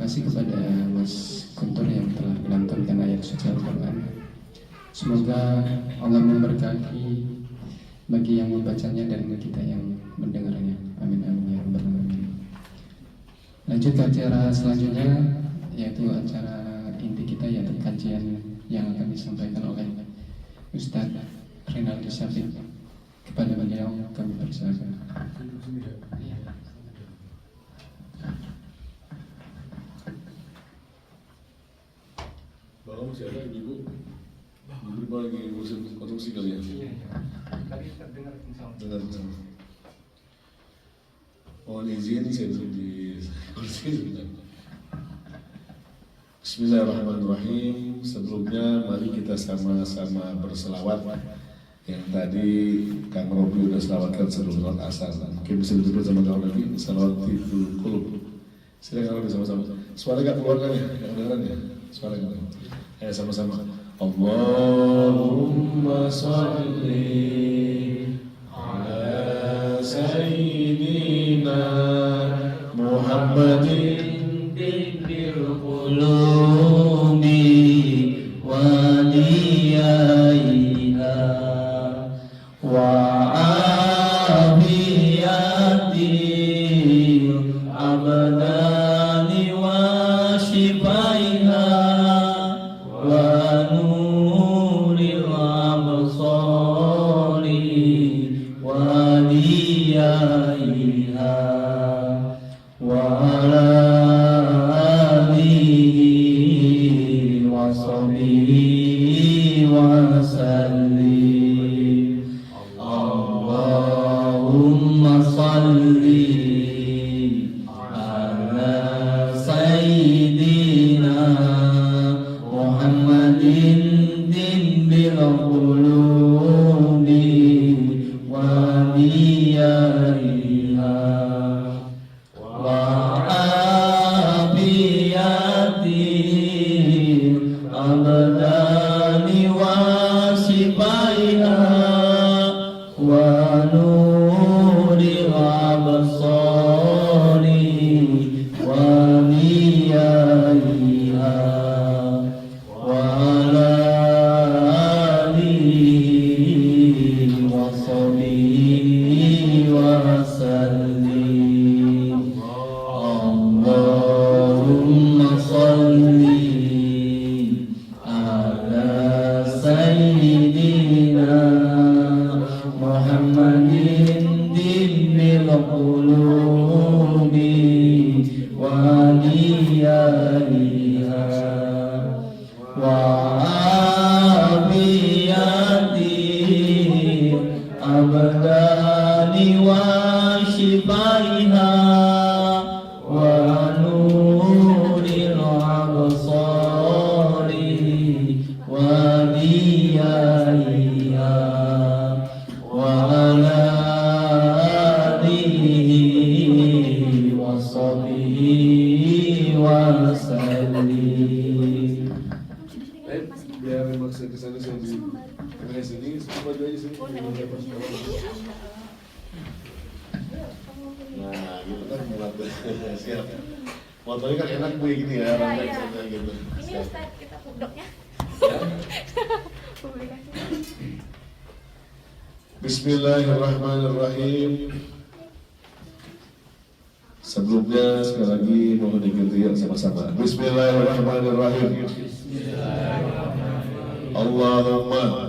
kasih kepada Mas Guntur yang telah melantunkan ayat suci Al-Quran. Semoga Allah memberkahi bagi yang membacanya dan kita yang mendengarnya. Amin amin ya rabbal alamin. Lanjut ke acara selanjutnya, yaitu acara inti kita, yaitu kajian yang akan disampaikan oleh Ustadz Rinaldi Syafiq. Kepada beliau kami persilakan. Bapak masih ada ibu? Ibu lagi ngurusin konsumsi kali ya? Iya. Tadi dengar misalnya. Dengar. Mohon izin saya duduk di kursi sebentar. Bismillahirrahmanirrahim. Sebelumnya mari kita sama-sama berselawat. Yang tadi Kang Robi udah selawatkan sebelum sholat asar. Mungkin bisa duduk sama kawan lagi. Salawatul qulub. Silakan kalau sama-sama. Suara gak keluar kan ya? Gak kedengeran ya? Suara gak keluar. Ayo sama-sama. Allahumma salli ala sayyidina Muhammadin bil qulubi wa diyaiha wa abiyatil abdani wa shifaiha wa nuril absari wa diyaiha wa ala alihi wa sahbihi wa sallim. Allahumma salli ala sayyidina Muhammadin bil qulubi wa diyaiha wa abiyati abdani wa sifaiha wa nuril absari wa diyaiha wa ala alihi wa sahbihi wa sallim. Allahumma salli ala sayyidina Muhammadin bil qulubi wa diyaiha wa abiyati abdani wa shifaiha wa nuril absari wa diyaiha wa ala alihi wa sahbihi wa sallim. Biar maksud kesana saya di kamera sini, semua baju aja sini. Nah, gitu kan muat. Siap. Motornya kan enak gue gini ya, rantai sana gitu. Ini Ustaz, kita pudoknya. Publikasi. Bismillahirrahmanirrahim. Sebelumnya sekali lagi mohon diikuti sama-sama. Bismillahirrahmanirrahim. Allahumma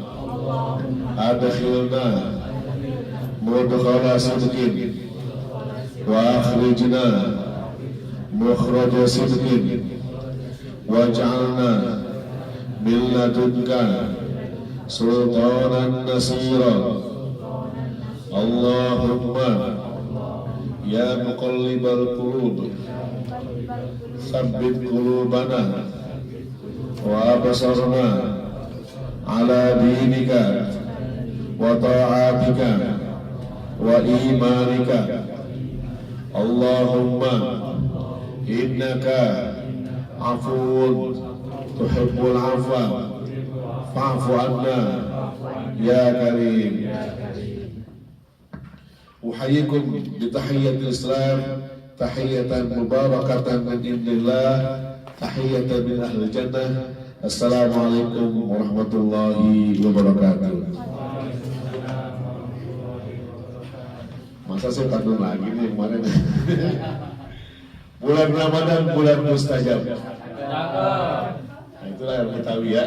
adkhilna mudkhala sidqin wa akhrijna mukhraja sidqin waj'alna min ladunka sultanan nasira. Allahumma ya muqallibal qulub tsabbit qulubana wa absarna ala dinika wa ta'atika wa imanika. Allahumma innaka afuwun tuhibbul afwa fa'fu anna ya karim. Uhayyikum bitahiyatil Islam. tahiyatan mubarakatan min indillah, tahiyatan min ahli jannah. Assalamualaikum warahmatullahi wabarakatuh. Masa saya pantun lagi nih kemarin. Bulan Ramadan, bulan mustajab. Nah, itulah yang Betawi ya.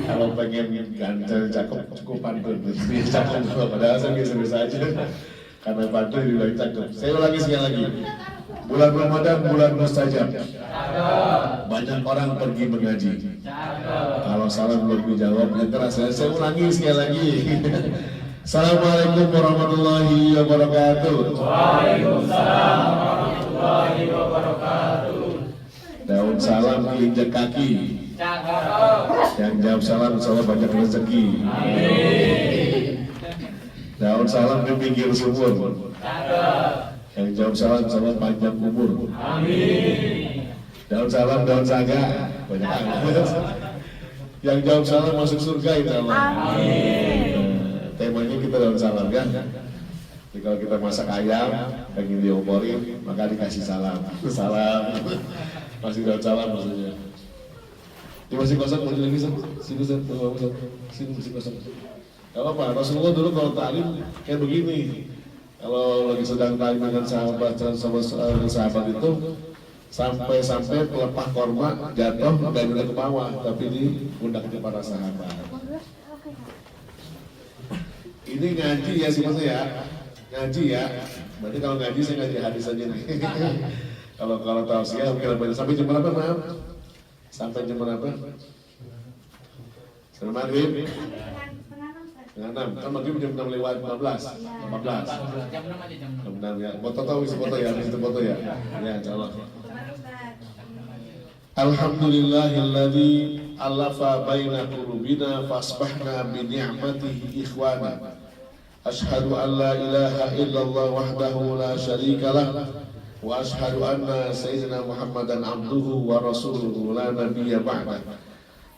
Kalau pengen ganteng cakep cukup pantun. Cakep padahal saya biasa-biasa aja. Karena pantun dibilang cakep. Saya ulangi sekali lagi. Bulan Ramadan, bulan mustajab. Banyak orang pergi mengaji. Kalau salah belum dijawab, ya keras. Saya ulangi sekali lagi. Assalamualaikum warahmatullahi wabarakatuh. Waalaikumsalam warahmatullahi wabarakatuh. Daun salam diinjak kaki. Yang jawab salam insyaallah banyak rezeki. Daun salam di pinggir sumur. Yang jawab salam insyaallah panjang umur. Daun salam daun saga banyak amat. Yang jawab salam masuk surga insyaallah. Temanya kita daun salam kan. Jadi kalau kita masak ayam, pengen dioporin, maka dikasih salam. Salam, masih daun salam maksudnya. Ini masih kosong, mau lagi sini masih kosong. Gak apa-apa, Rasulullah dulu kalau ta'lim kayak begini. Kalau lagi sedang ta'lim dengan sahabat itu, sampai pelepah korma jatuh dan ke bawah, tapi di pundaknya para sahabat. Ini ngaji ya sifatnya ya, ngaji ya. Berarti kalau ngaji saya ngaji hadis aja nih. kalau tausiah mungkin apa? Sampai jam berapa maaf? Sampai jam berapa? Sampai maghrib? Setengah 6. Kan maghrib jam 6 lewat 15. 15. Jam 6 aja jam 6. Jam 6 ya. Foto tahu isi foto ya, isi foto ya. Ya, insyaallah. Alhamdulillahilladzi alafa baina qulubina fasbahna bi ni'matihi ikhwana. Ashhadu an la ilaha illallah wahdahu la syarika lah wa ashhadu anna sayyidina Muhammadan abduhu wa rasuluhu la nabiyya ba'dah.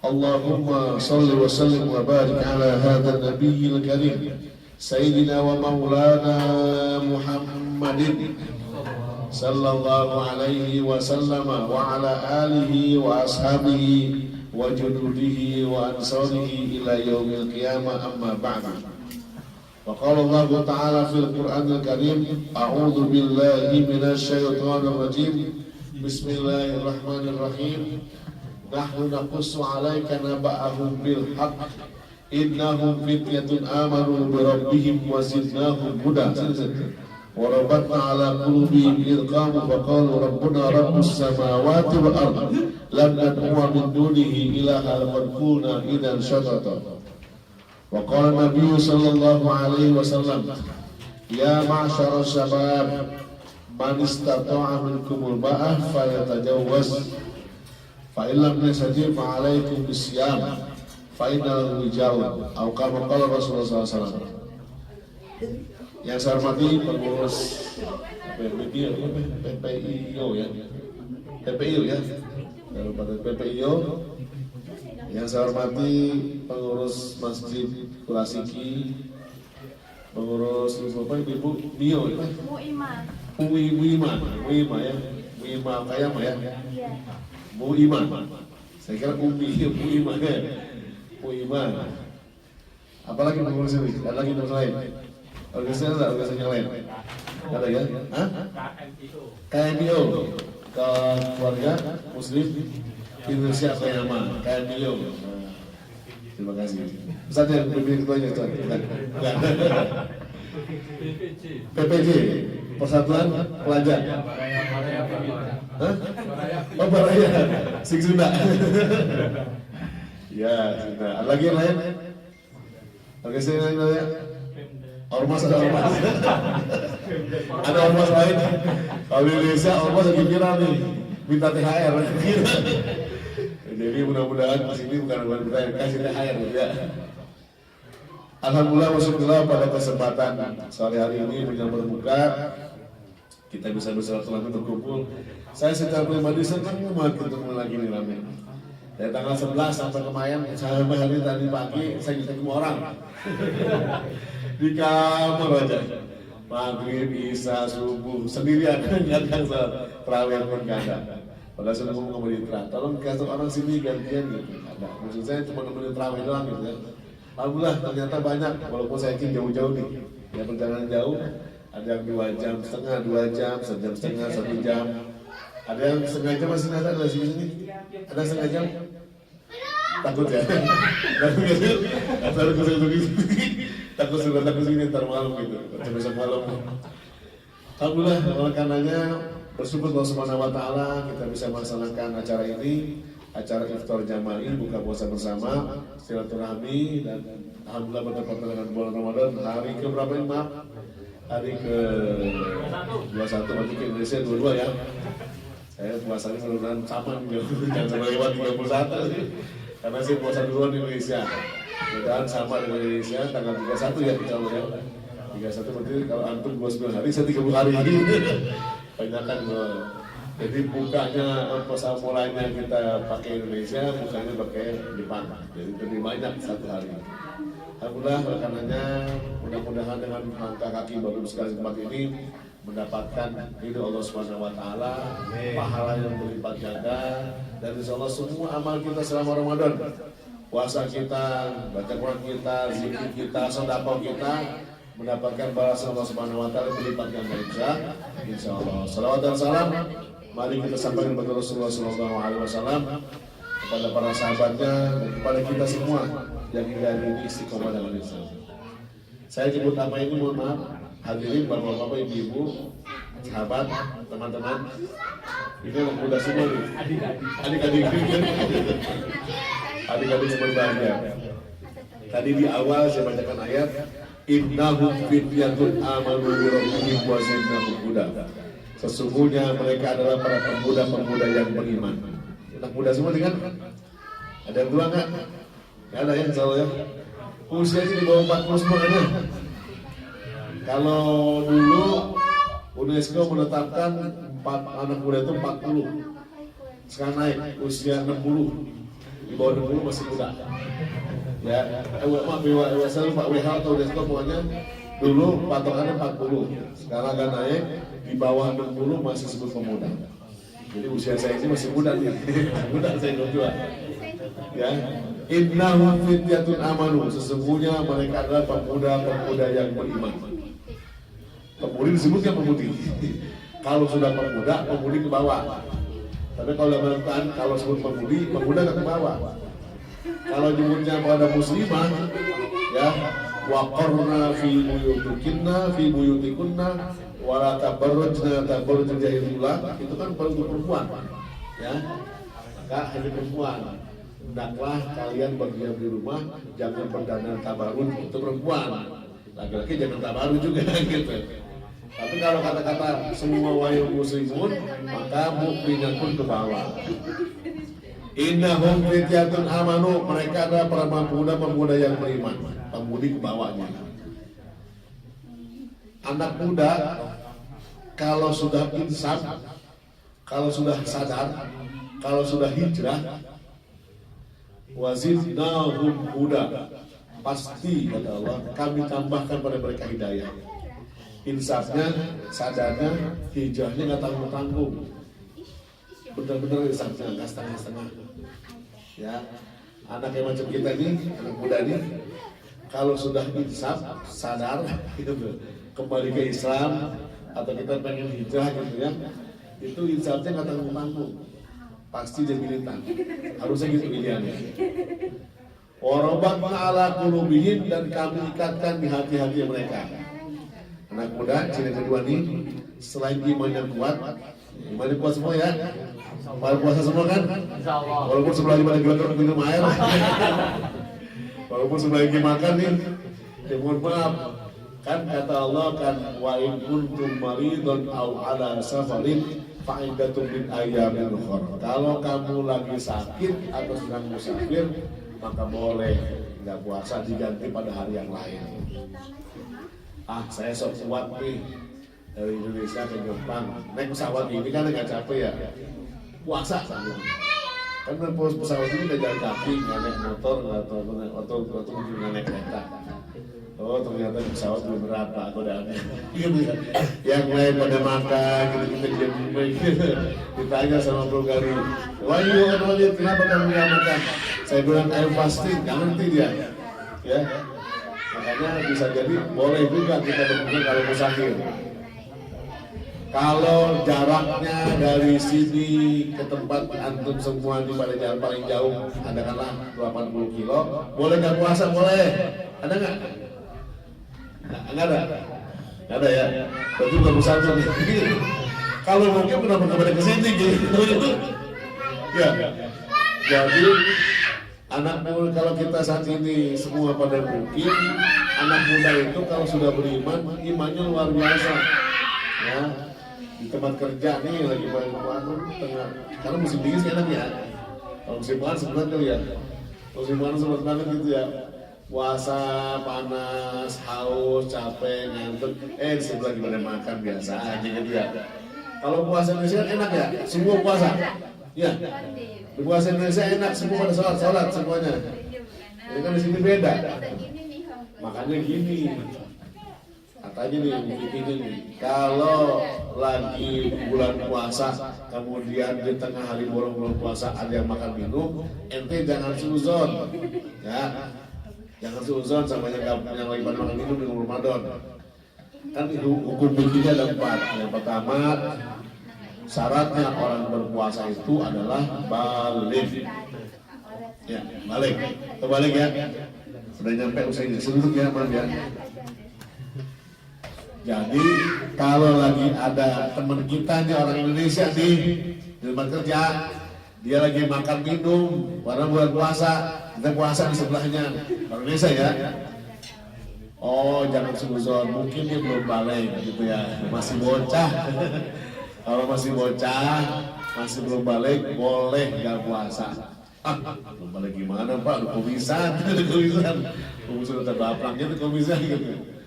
Allahumma salli wa sallim wa barik ala hadha nabiyil karim sayyidina wa maulana Muhammadin sallallahu alaihi wasallam wa ala alihi wa ashabihi wa junudihi wa ansarihi ila yaumil qiyamah amma ba'du. Wa qala Allah ta'ala fil Qur'anil Karim a'udzu billahi minasy syaithanir rajim bismillahirrahmanirrahim nahnu naqussu 'alaika naba'ahum bil haqq innahum fityatun amanu bi rabbihim wa zidnahum huda. وربطنا على قلوبهم إذ قاموا فقالوا ربنا رب السماوات والأرض لن ندعو من دونه إلها لقد كنا إذا شططا. وقال النبي صلى الله عليه وسلم يا معشر الشباب من استطاع منكم الباءة فليتجوز فإن لم يستطع فعليكم بالصيام فإنه وجاء أو كما قال رسول الله صلى الله عليه وسلم. Yang saya hormati pengurus PPIO ya, PPIO. Yang saya hormati pengurus Masjid Kulasiki, pengurus Ibu Mio, Muima ya, Muima Kayama ya, Muima. Saya kira Muima ya, Muima. Apalagi pengurus ini, ada lagi pengurus lain. Organisasi yang lain ada ya? KMIO keluarga Muslim Indonesia Kayama KMIO. Terima kasih. Ustaz yang berbicara ketuanya Ustaz. PPJ Persatuan Pelajar. Oh Baraya Sing Sunda. Ya Sunda. Ada lagi yang lain? Organisasi yang lain ya? Ormas ada ormas. Ada ormas lain. Kalau di Indonesia ormas lagi viral nih, minta THR. Jadi mudah-mudahan di sini bukan kita yang kasih THR ya. Alhamdulillah wasyukurillah pada kesempatan sore hari ini menjelang berbuka kita bisa bersilaturahmi berkumpul. Saya secara pribadi senang banget ketemu lagi nih rame. Dari tanggal 11 sampai kemarin sampai hari tadi pagi saya ketemu orang. Di kamar aja. maghrib, isya, subuh sendirian kadang salat tarawih pun kadang. Padahal sudah ngomong di terawih, tolong kasih orang sini gantian gitu. Ada, maksud saya cuma nemenin terawih doang gitu ya. Alhamdulillah ternyata banyak, walaupun saya yakin jauh-jauh nih, ya perjalanan jauh, ada yang 2 jam setengah, 2 jam, 1 jam setengah, 1 jam, ada yang setengah jam masih ada di sini, ada setengah jam, takut ya, takut sini ntar malam gitu, besok malam. Alhamdulillah, oleh karenanya bersyukur Allah Subhanahu wa Ta'ala kita bisa melaksanakan acara ini, acara iftar jama'i buka puasa bersama, silaturahmi, dan alhamdulillah bertepatan dengan bulan Ramadan hari ke berapa ini maaf? Hari ke 21 berarti ke Indonesia 22 ya. Saya puasanya mudah-mudahan sama nih, jangan sampai lewat 31 karena saya puasa duluan di Indonesia. Mudah-mudahan sama dengan Indonesia tanggal 31 ya insya Allah ya. 31 berarti kalau antum 29 hari, saya 30 hari ini. Banyakan jadi bukanya puasa mulainya kita pakai Indonesia, bukanya pakai Jepang. Jadi lebih banyak 1 hari. Alhamdulillah, karenanya mudah-mudahan dengan langkah kaki baru sekali tempat ini mendapatkan ridho Allah Subhanahu wa Ta'ala, pahala yang berlipat ganda, dan insya Allah semua amal kita selama Ramadan, puasa kita, baca Quran kita, zikir kita, sedekah kita, mendapatkan balasan Allah Subhanahu wa Ta'ala berlipat ganda insya Allah. Salawat dan salam mari kita sampaikan kepada Rasulullah SAW, kepada para sahabatnya, dan kepada kita semua yang hingga hari ini istiqomah dalam Islam. Saya sebut nama ini, mohon maaf, hadirin bapak-bapak, ibu-ibu, sahabat, teman-teman. Ini anak muda semua nih, adik-adik yang berbahagia. Tadi di awal saya bacakan ayat, innahum fityatun amanu bi rabbihim wa zidnahum huda. Sesungguhnya mereka adalah para pemuda-pemuda yang beriman. Anak muda semua dengan ada yang tua nggak? Nggak ada ya, insya Allah ya. Usianya di bawah 40 semuanya. Kalau dulu UNESCO menetapkan anak muda itu 40, sekarang naik usia 60, di bawah 60 masih muda. Ya, maaf saya lupa WHO atau UNESCO pokoknya dulu patokannya 40, sekarang agak naik di bawah 60 masih disebut pemuda. Jadi usia saya ini masih muda nih, muda saya berdua. Ya, innahum fityatun amanu, sesungguhnya mereka adalah pemuda-pemuda yang beriman. Pemudi disebutkan pemudi. Kalau sudah pemuda, pemudi ke bawah. Tapi kalau dalam kalau sebut pemudi, pemuda ke bawah. Kalau nyebutnya pada muslimah, ya, waqarna fi buyutikunna wala tabarrujna tabarrujul jahiliyah, itu kan untuk perempuan, ya, maka hanya perempuan. Hendaklah kalian berdiam di rumah, jangan berdandan tabarruj untuk perempuan. Laki-laki jangan tabarruj juga gitu. Tapi kalau kata-kata semua wahai muslimun, maka mukminnya pun ke bawah. Innahum fityatun amanu, mereka adalah para pemuda-pemuda yang beriman. Pemudi ke bawahnya. Anak muda kalau sudah insaf, kalau sudah sadar, kalau sudah hijrah, wazidnahum huda, pasti kata Allah kami tambahkan pada mereka hidayah. Insafnya, sadarnya, hijrahnya nggak tanggung-tanggung, benar-benar insafnya nggak setengah-setengah. Ya, anak yang macam kita ini, anak muda ini, kalau sudah insaf, sadar, gitu, kembali ke Islam, atau kita pengen hijrah gitu ya, itu insafnya nggak tanggung-tanggung, pasti dia militan, harusnya gitu pilihannya. Warabatna ala qulubihim, dan kami ikatkan di hati-hati mereka. Anak muda, ciri kedua nih, selain iman yang kuat, iman yang kuat semua ya, pada puasa semua kan, walaupun sebelah lima gelas minum air, walaupun sebelah lagi makan nih, ya mohon maaf, kan kata Allah kan, wa in kuntum maridun aw ala safarin fa'idatun min ayyamin ukhra. Kalau kamu lagi sakit atau sedang musafir, maka boleh nggak puasa, diganti pada hari yang lain. Ah, saya sok kuat nih dari Indonesia ke Jepang, naik pesawat ini kan nggak capek ya, puasa sambil. Kan pesawat ini nggak jalan kaki, nggak naik motor, atau mungkin nggak naik kereta. Oh ternyata di pesawat belum berapa godaannya gitu ya. Yang lain pada makan gitu kita diam gitu. Ditanya sama Bro Gari, why you not eat? Kenapa kamu nggak makan? Saya bilang I'm fasting, nggak ngerti dia ya. Makanya bisa jadi boleh juga kita berbuka kalau musafir. Kalau jaraknya dari sini ke tempat antum semua di pada jalan paling jauh, katakanlah 80 kilo, boleh nggak puasa? Boleh. Ada nggak? Nggak ada. Nggak ada ya. Berarti bukan musafir. Kalau mungkin kenapa kembali ke sini gitu? Ya. Jadi anak muda kalau kita saat ini semua pada mungkin anak muda itu kalau sudah beriman imannya luar biasa. Ya. Di tempat kerja nih lagi pada tengah karena musim dingin sih enak ya. Kalau musim panas sebenarnya tuh ya musim panas sempat banget gitu ya, puasa panas haus capek ngantuk di sebelah gimana makan biasa aja gitu ya. Kalau puasa Indonesia kan enak ya, semua puasa ya, di puasa Indonesia enak semua pada sholat semuanya. Ini kan di sini beda, makanya gini katanya nih begini nih, kalau lagi bulan puasa kemudian di tengah hari bolong bulan puasa ada yang makan minum, ente jangan suzon ya, jangan suzon sama yang lagi pada makan minum di Ramadan. Kan itu hukum fikihnya ada 4. Yang pertama syaratnya orang berpuasa itu adalah balik ya, balik ya, sudah nyampe usainya sedikit ya maaf ya. Jadi kalau lagi ada teman kita nih orang Indonesia nih di tempat kerja, dia lagi makan minum, karena bulan puasa, kita puasa di sebelahnya orang Indonesia ya. Oh jangan suzon, mungkin dia belum balik gitu ya, masih bocah. Kalau masih bocah, masih belum balik, boleh nggak puasa. Belum balik gimana Pak? Komisan, komisan terbapaknya itu komisan gitu.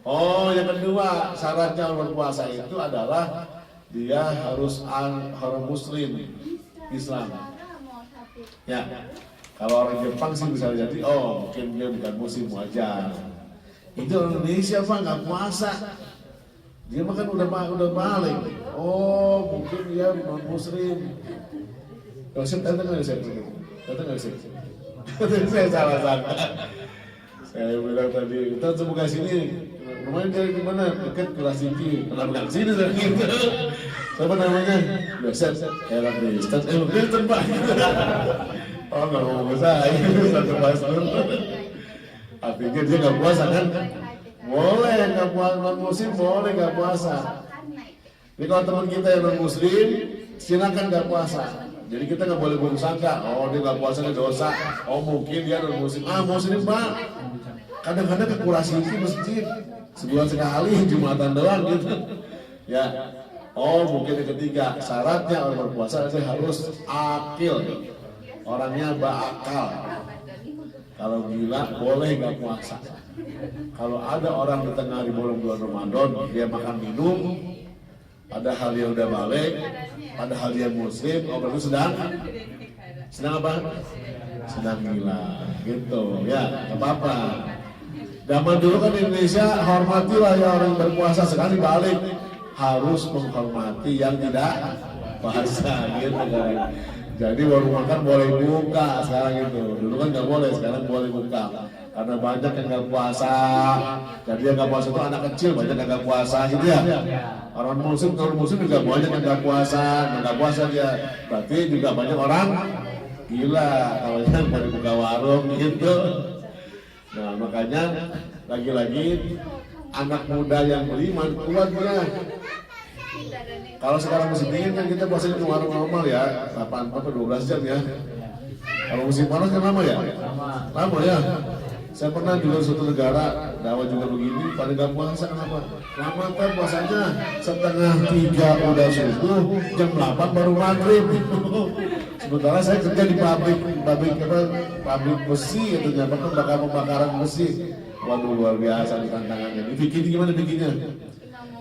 Oh, yang kedua syaratnya orang berpuasa itu adalah dia harus orang Muslim Islam. Ya, kalau orang Jepang sih bisa jadi, oh mungkin dia bukan Muslim wajar. Itu orang Indonesia Pak nggak puasa, dia makan udah balik. Oh mungkin dia non Muslim. Kalau saya datang nggak bisa, saya salah sangka. Saya bilang tadi, kita semoga sini. Rumahnya dari mana? Dekat Kelas Tinggi. Kenapa nggak sini saya gitu? Siapa namanya? Biasa. Elang Kristen. Kristen Pak. Oh nggak mau saya. Satu pastor. Artinya dia nggak puasa kan? Boleh nggak puasa non muslim, boleh nggak puasa. Jadi kalau teman kita yang non muslim, silakan nggak puasa. Jadi kita nggak boleh bersangka, oh dia nggak puasa dia dosa. Oh mungkin dia non muslim. Muslim Pak. Kadang-kadang ke kurasi di masjid sebulan sekali Jumatan doang gitu ya. Oh mungkin yang ketiga syaratnya orang berpuasa itu harus akil, orangnya berakal. Kalau gila boleh nggak puasa. Kalau ada orang di tengah di bulan Ramadan dia makan minum, padahal dia udah balik, padahal dia muslim, berarti sedang apa? Sedang gila gitu ya, nggak apa-apa. Zaman dulu kan di Indonesia hormatilah yang orang berpuasa, sekali balik harus menghormati yang tidak puasa gitu kan. Jadi baru makan boleh buka sekarang itu. Dulu kan nggak boleh, sekarang boleh buka. Karena banyak yang nggak puasa. Jadi yang nggak puasa itu anak kecil banyak yang nggak puasa gitu ya. Orang muslim juga banyak yang nggak puasa dia. Berarti juga banyak orang gila kalau yang baru buka warung gitu. Nah makanya lagi-lagi anak muda yang beriman kuat dia. Kalau sekarang musim dingin kan kita puasanya ke warung normal ya, 8-12 jam ya. Kalau musim panas kan lama ya? Lama ya. Saya pernah juga di suatu negara, dakwah juga begini, pada nggak puasa kenapa? Lama kan puasanya setengah 3 udah subuh, jam 8 baru maghrib. Sementara saya kerja di pabrik besi, katanya pembakaran besi. Waduh luar biasa nih tantangannya. Bikin gimana bikinnya?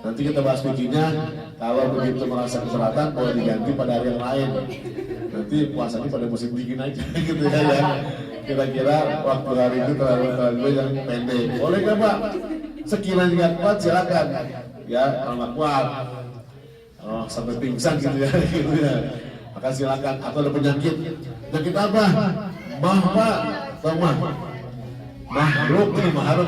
Nanti kita bahas bikinnya. Kalau begitu merasa keberatan, boleh diganti pada hari yang lain. Nanti puasanya pada musim dingin aja gitu ya. kira-kira waktu hari itu terlalu yang pendek. Boleh nggak Pak? Sekiranya nggak kuat silakan. Ya kalau nggak kuat, sampai pingsan gitu ya, gitu ya. Maka silakan. Atau ada penyakit apa? Mah Pak, atau mahruk nih, mahruk.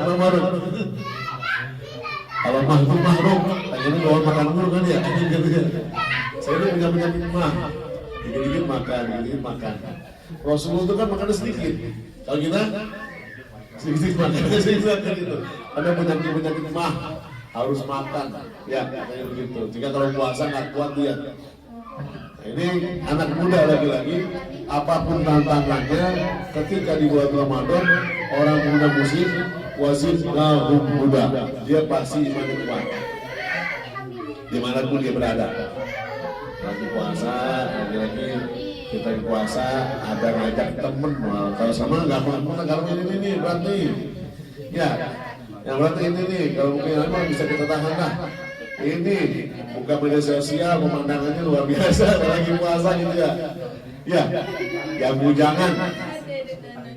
Kalau mah itu mahruk, ini bawa makan dulu kan ya, gitu ya. Saya itu punya penyakit mah, dikit-dikit makan. Rasulullah itu kan makannya sedikit. Kalau kita sedikit makannya sedikit gitu. Ada penyakit mah harus makan, ya kayak begitu. Jika kalau puasa nggak kuat dia. Nah, ini anak muda lagi-lagi, apapun tantangannya, ketika di bulan Ramadan orang muda muslim wajib muda, dia pasti imannya kuat. Dimanapun dia berada. Lagi puasa, lagi kita puasa, ada ngajak temen, kalau sama nggak pernah kalau ini berat nih, ya, yang berat ini nih, kalau mungkin memang bisa kita tahan lah. Ini buka media sosial, pemandangannya luar biasa, lagi puasa gitu ya. Ya, yang bujangan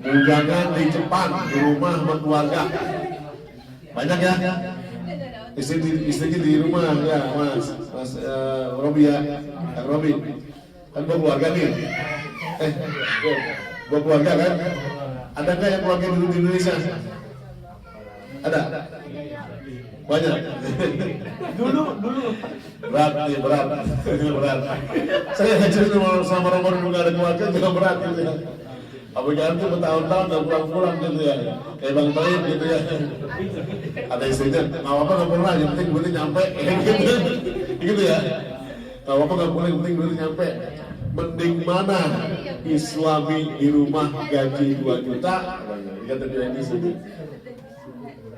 di Jepang, di rumah sama keluarga, banyak ya. Istrinya di rumah ya, Mas Robi ya, Kang Robi, kan bawa keluarga nih, bawa keluarga kan, ada nggak yang keluarga dulu di Indonesia? Ada, banyak. Dulu berat. Saya hajar sama Ramadan nggak ada keluarga juga berat gitu ya. Apalagi itu bertahun-tahun nggak pulang-pulang gitu ya, kayak Bang Taib gitu ya. Ada istrinya, nggak apa-apa nggak pernah, yang penting duitnya nyampe, gitu ya. Nggak apa-apa nggak boleh, yang penting duitnya nyampe. Mending mana Islami di rumah gaji 2 juta, kata dia ini sini.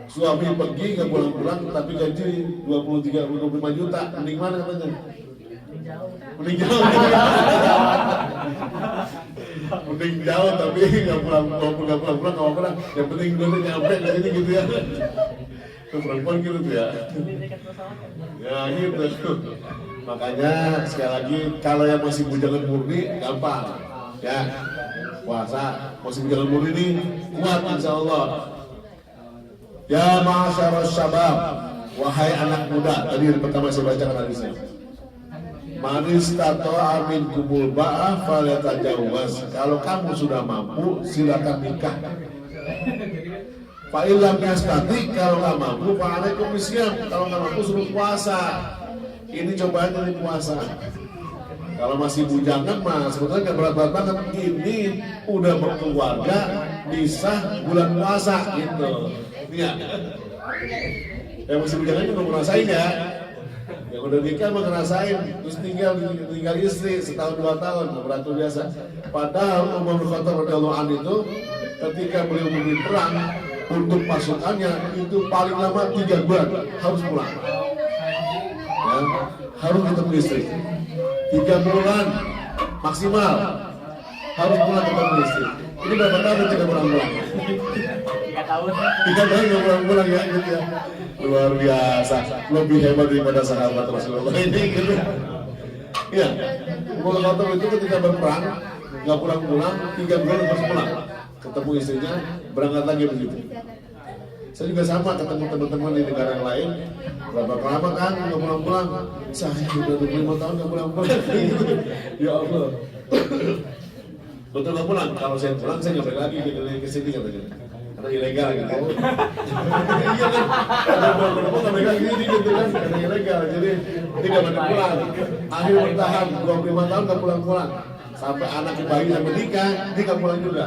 Suami pergi nggak pulang-pulang, tapi gaji 23-25 juta, mending mana katanya? Mending jauh. Mending jauh tapi nggak pulang nggak apa-apa, yang penting duitnya nyampe ke sini gitu ya. Itu perempuan gitu tuh ya. Ya gitu. Makanya sekali lagi kalau yang masih bujangan murni gampang ya, puasa masih bujangan murni ini kuat insya Allah. Ya ma'asyarus syabab, wahai anak muda, tadi yang pertama saya bacakan hadisnya. Manis tato amin kumul ba'ah falyatajawaz. Kalau kamu sudah mampu, silakan nikah. Fa'ilam yastati, kalau nggak mampu, fa'alaikum bisyam. Kalau nggak mampu suruh puasa. Ini cobaan dari puasa. Kalau masih bujangan mah sebetulnya nggak berat-berat banget. Ini udah berkeluarga, bisa bulan puasa gitu. Iya. Yang masih bujangan juga ngerasain ya. Yang udah nikah mah ngerasain, terus tinggal istri setahun 2 tahun, berat biasa. Padahal Umar bin Khattab radhiyallahu anhu itu ketika beliau memimpin perang untuk pasukannya itu paling lama 3 bulan harus pulang. Ya, harus ketemu istri. 3 bulan maksimal harus pulang ketemu istri. Ini berapa tahun tidak pulang-pulang? 3 tahun. 3 tahun nggak pulang-pulang ya, gitu ya. Luar biasa, lebih hebat daripada sahabat Rasulullah ini gitu. Ya, Umar bin Khattab itu ketika berperang nggak pulang-pulang, 3 bulan harus pulang. Ketemu istrinya, berangkat lagi begitu. Saya juga sama ketemu teman-teman di negara yang lain. Berapa lama kan nggak pulang-pulang? Saya udah 25 tahun nggak pulang-pulang. Ya Allah. Betul nggak pulang? Kalau saya pulang saya nggak balik lagi ke sini katanya. Karena ilegal gitu. Iya kan? Ada beberapa nggak balik lagi gitu kan? Karena ilegal. Jadi ini nggak balik pulang. Akhir bertahan 25 tahun nggak pulang-pulang. Sampai anak bayi yang menikah, dia nggak pulang juga.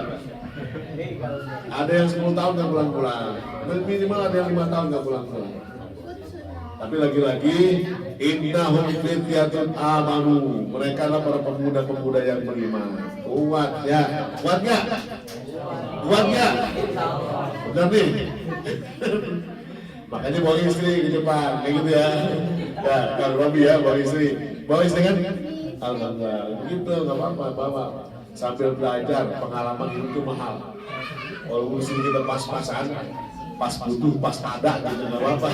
Ada yang 10 tahun nggak pulang-pulang. Minimal ada yang 5 tahun nggak pulang-pulang. Tapi lagi-lagi innahum fityatun amanu. Mereka adalah para pemuda-pemuda yang beriman. Kuat ya. Kuat nggak? Kuat nggak? Benar nih. Makanya bawa istri ke Jepang kayak gitu ya. Ya, kalau Robi ya bawa istri. Bawa istri kan? Alhamdulillah. Begitu nggak apa-apa, bawa. Sambil belajar, pengalaman itu mahal. Walaupun sini kita pas-pasan, pas butuh, pas pada gitu nggak apa-apa.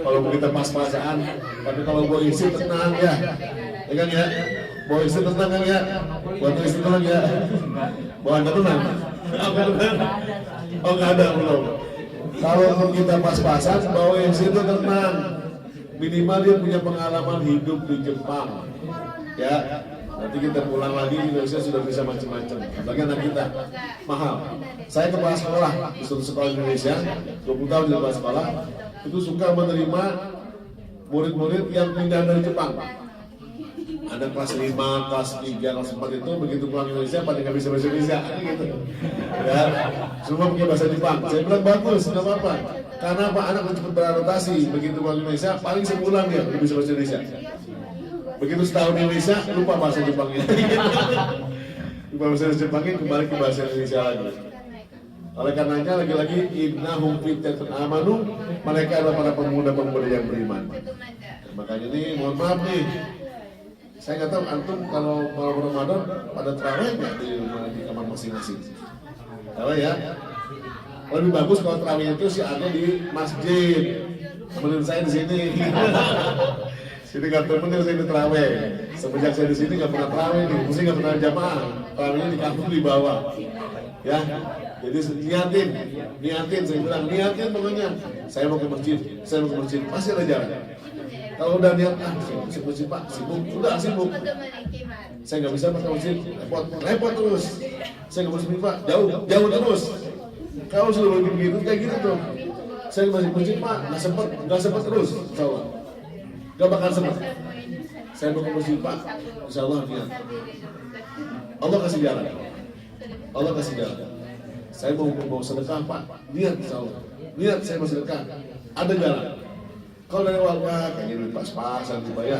Kalau kita pas-pasan, tapi kalau bawa istri tenang ya, ya kan ya, bawa istri tenang kan ya, buat istri tenang ya, bawa anda tenang. Oh nggak ada belum. Kalau kita pas-pasan, bawa yang situ tenang. Minimal dia punya pengalaman hidup di Jepang. Ya, nanti kita pulang lagi di Indonesia sudah bisa macam-macam. Bagi anak kita mahal. Saya kepala sekolah di suatu sekolah di Indonesia, 20 tahun di kepala sekolah, itu suka menerima murid-murid yang pindah dari Jepang. Ada kelas 5, kelas 3, kelas 4 itu begitu pulang Indonesia pada nggak bisa bahasa Indonesia gitu. Ya, semua pakai bahasa Jepang. Saya bilang bagus, nggak apa-apa. Karena apa? Anak cepat beradaptasi. Begitu pulang Indonesia, paling sebulan dia udah bisa bahasa Indonesia. Begitu setahun di Indonesia, lupa bahasa Jepangnya. Lupa bahasa Jepangnya, kembali ke bahasa Indonesia lagi. Oleh karenanya lagi-lagi innahum fityatun amanu, mereka adalah para pemuda-pemuda yang beriman. Makanya ini mohon maaf nih, saya nggak tahu antum kalau malam Ramadan pada terawih nggak di kamar masing-masing. Tahu ya? Lebih bagus kalau terawih itu sih ada di masjid. Menurut saya di sini. Sini nggak temen saya di terawih. Semenjak saya di sini nggak pernah terawih nih, mesti nggak pernah jamaah. Terawihnya di kampung di bawah. Ya, jadi niatin saya bilang niatin pokoknya. Saya mau ke masjid, pasti ada jalan. Kalau udah niat, masjid Pak, sibuk, udah sibuk. Saya nggak bisa pakai masjid, repot terus. Saya nggak masjid Pak, jauh terus. Kalau sudah begitu kayak gitu tuh. Saya masjid Pak, nggak sempat terus, insyaallah. Nggak bakal sempat. Saya mau ke masjid Pak, insyaallah niat. Allah kasih jalan. Saya mau sedekah Pak, niat insyaallah. Niat saya mau sedekah, ada jalan. Kalau dari warga kayak gini pas-pasan dibayar,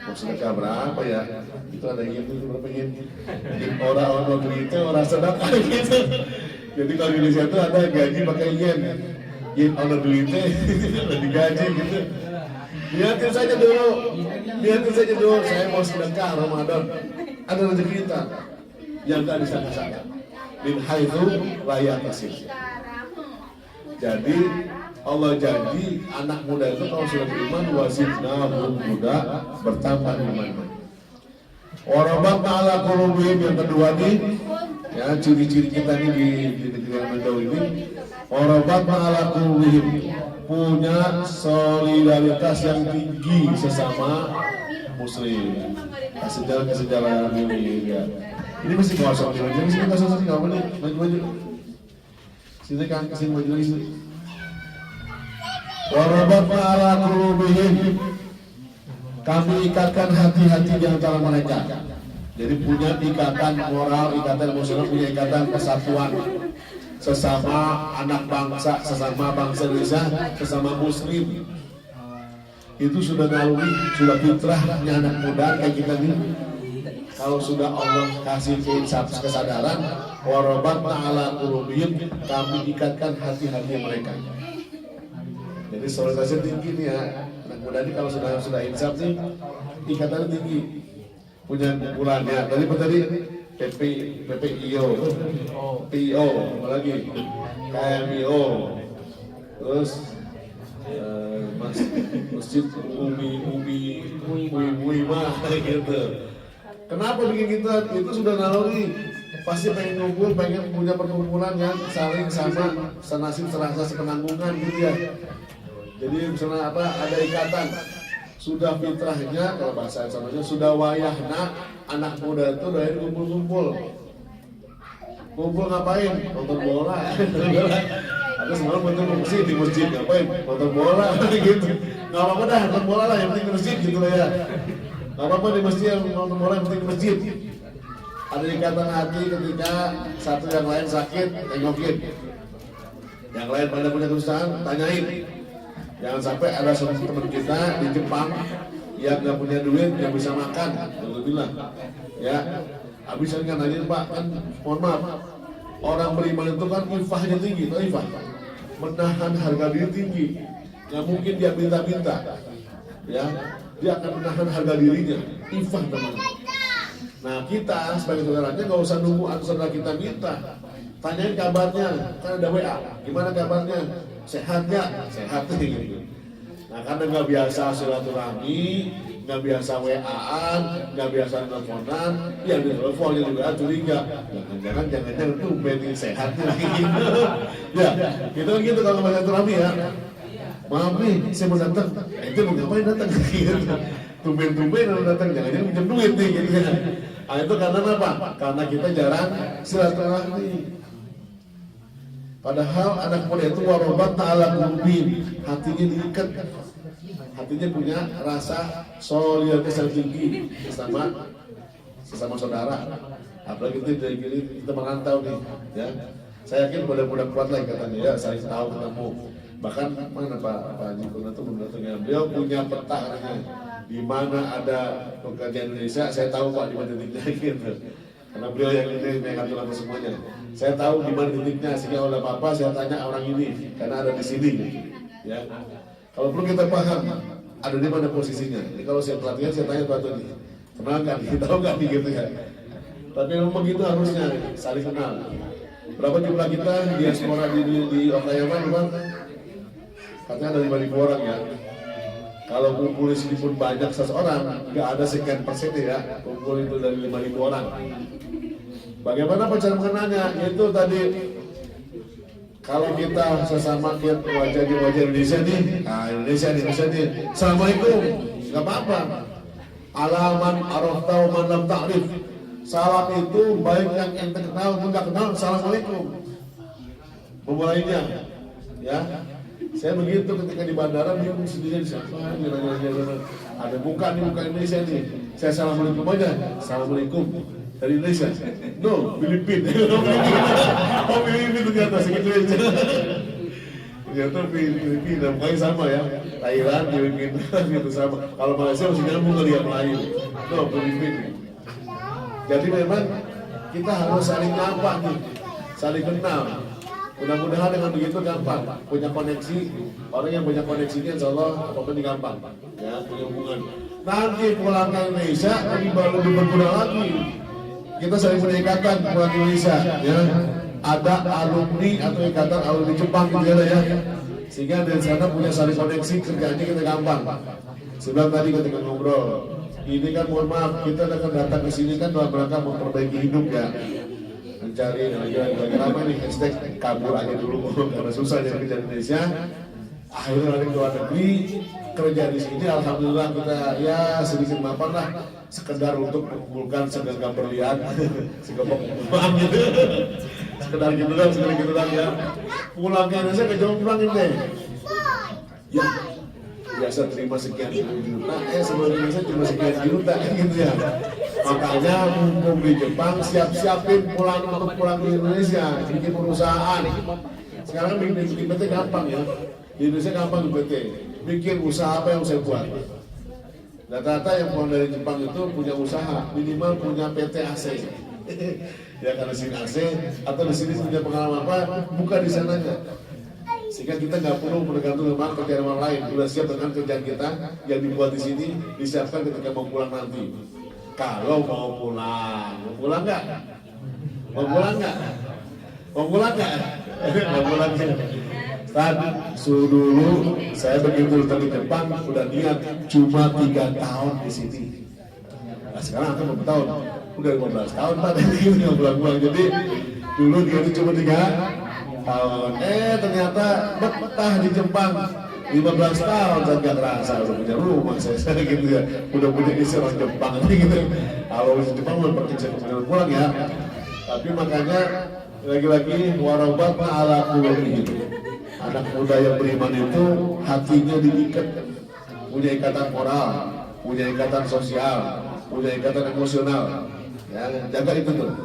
mau sedekah berapa ya? Itu ada yang itu berapa yen? Orang duit orang sedekah gitu. Jadi kalau di Indonesia itu ada gaji pakai yen orang duitnya digaji gitu. Niatin saja dulu, saya mau sedekah Ramadan. Ada rezeki kita yang nggak disangka-sangka. Min haitsu la yahtasib. Jadi Allah janji anak muda itu kalau sudah beriman wazidnahum huda, bertambah imannya. Warabatna ala qulubihim, yang kedua nih ya ciri-ciri kita nih di negeri yang menjauh ini. Warabatna ala qulubihim, punya solidaritas yang tinggi sesama muslim. Sejarah ini ya. Ini masih kosong nih, jadi sini kosong nggak boleh maju. Sini kan, sini maju lagi sini. Warabatna ala qulubihim, kami ikatkan hati-hati di antara mereka. Jadi punya ikatan moral, ikatan emosional, punya ikatan persatuan sesama anak bangsa, sesama bangsa Indonesia, sesama muslim. Itu sudah naluri, sudah fitrahnya anak muda kayak kita nih. Kalau sudah Allah kasih kesadaran, warabatna ala qulubihim, kami ikatkan hati-hati mereka. Jadi solidaritasnya tinggi nih ya, anak muda ini kalau sudah insaf nih, ikatannya tinggi, punya kumpulannya. Tadi PPIO, PIO, apalagi KMIO, terus masjid Umi mah gitu. Kenapa bikin kita? Itu sudah naluri. Pasti pengen ngumpul, pengen punya perkumpulan yang saling sama, senasib, serasa, sepenanggungan gitu ya. Jadi misalnya apa, ada ikatan. Sudah fitrahnya, kalau bahasa samanya sudah wayahna anak muda itu doain kumpul-kumpul. Kumpul ngapain? Nonton bola. Ada semalam betul di masjid ngapain? Nonton bola gitu. Nggak apa-apa dah, nonton bola lah, yang penting di masjid gitu lah ya. Nggak apa-apa di masjid, yang nonton bola yang penting di masjid. Ada ikatan hati ketika satu yang lain sakit, tengokin. Yang lain pada punya kesusahan, tanyain. Jangan sampai ada seorang teman kita di Jepang yang nggak punya duit, yang bisa makan, alhamdulillah. Ya, habis kan nanyain Pak, kan mohon maaf, orang beriman itu kan ifahnya tinggi, ifah, menahan harga diri tinggi, nggak mungkin dia minta-minta, ya, dia akan menahan harga dirinya, ifah namanya. Nah kita sebagai saudaranya nggak usah nunggu saudara kita minta, tanyain kabarnya, kan ada WA, gimana kabarnya, sehat ya, sehat gitu. Nah karena nggak biasa silaturahmi, nggak biasa WA-an, nggak biasa teleponan, yang di telepon yang juga curiga. Jangan-jangan tuh ini sehat lagi gitu. Ya, itu kan gitu kalau bahasa Turabi ya. Maaf nih, saya mau datang. Itu mau ngapain datang? Gitu. Tumben-tumben kalau datang, jangan-jangan pinjam duit nih gitu kan. Nah, itu karena apa? Karena kita jarang silaturahmi. Padahal anak muda itu warobat ta'ala qulubihim, hatinya diikat. Hatinya punya rasa solidaritas yang tinggi sesama saudara. Apalagi kita merantau nih, ya. Saya yakin mudah-mudahan kuat lah katanya ya, saling tahu ketemu. Bahkan mana Pak Haji Kuna itu mendatangnya, beliau punya peta katanya. Di mana ada pekerjaan Indonesia, saya tahu Pak di mana titiknya gitu. Karena beliau yang ini mengatur apa semuanya. Saya tahu di mana titiknya, sehingga oleh apa saya tanya orang ini, karena ada di sini. Ya. Kalau perlu kita paham, ada di mana posisinya. Jadi kalau saya pelatihan, saya tanya Pak Tony, kenal nggak? Tahu nggak nih gitu ya. Tapi memang begitu harusnya saling kenal. Berapa jumlah kita diaspora di Okayama, Bang? Katanya ada 5.000 orang ya. Kalau kumpul di sini pun banyak 100 orang, nggak ada sekian persen ya. Kumpul itu dari 5.000 orang. Bagaimana cara mengenalnya? Itu tadi kalau kita sesama lihat wajah Indonesia nih, Indonesia nih, Assalamualaikum, nggak apa-apa. Alaman araftau man lam ta'rif. Salam itu baik yang ente kenal pun nggak kenal, Assalamualaikum. Memulainya, ya. Saya begitu ketika di bandara, bingung sendiri siapa, ada muka Indonesia nih. Saya Assalamualaikum aja, Assalamualaikum. Dari Indonesia? No, Filipina. Oh, Filipina ternyata segitu aja. Ternyata Filipina, mukanya sama ya. Thailand, Filipina, gitu sama. Kalau Malaysia masih nyambung kali yang Melayu. No, Filipina. Jadi memang kita harus saling nampak nih, saling kenal. Mudah-mudahan dengan begitu gampang, punya koneksi. Orang yang punya koneksi ini insya Allah apapun gampang. Ya, punya hubungan. Nanti pulang ke Indonesia, lebih berguna lagi. Kita saling punya ikatan pulang Indonesia, ya. Ada alumni atau ikatan alumni Jepang gitu ya. Sehingga dari sana punya saling koneksi, kerjanya kita gampang. Sebelum tadi ketika ngobrol, ini kan mohon maaf, kita akan datang ke sini kan dalam rangka memperbaiki hidup ya. Mencari apa nih hashtag kabur aja dulu karena susah jadi kerja di Indonesia. Akhirnya lari ke luar negeri, kerja di sini, alhamdulillah kita ya sedikit mapan lah, sekedar untuk mengumpulkan segenggam berlian, segepok uang gitu, sekedar gitu kan ya. Pulang ke Indonesia ke jomplang ini, ya biasa terima sekian juta, sebelum Indonesia cuma sekian juta gitu ya. Makanya mumpung di Jepang siap-siapin untuk pulang ke Indonesia, bikin perusahaan. Sekarang bikin PT gampang ya. Di Indonesia gampang di PT, bikin usaha apa yang saya buat. Rata-rata yang pulang dari Jepang itu punya usaha, minimal punya PT AC. Ya karena sini AC, atau di sini punya pengalaman apa, buka di sananya. Sehingga kita nggak perlu bergantung sama kerjaan orang lain. Sudah siap dengan kerjaan kita yang dibuat di sini, disiapkan ketika mau pulang nanti. Kalau mau pulang nggak? Mau pulang nggak? Tadi suruh dulu, saya begitu datang ke Jepang, udah niat cuma 3 tahun di sini. Nah sekarang aku berapa tahun? Udah 15 tahun tadi ini pulang-pulang. Jadi dulu dia itu cuma 3 tahun. Ternyata betah di Jepang 15 tahun, saya nggak terasa udah punya rumah saya gitu ya. Udah punya istri orang Jepang gitu. Kalau di Jepang udah pergi saya pulang ya. Tapi makanya lagi-lagi warabat ala qulubihim. Anak muda yang beriman itu hatinya diikat, punya ikatan moral, punya ikatan sosial, punya ikatan emosional. Ya, jaga itu tuh.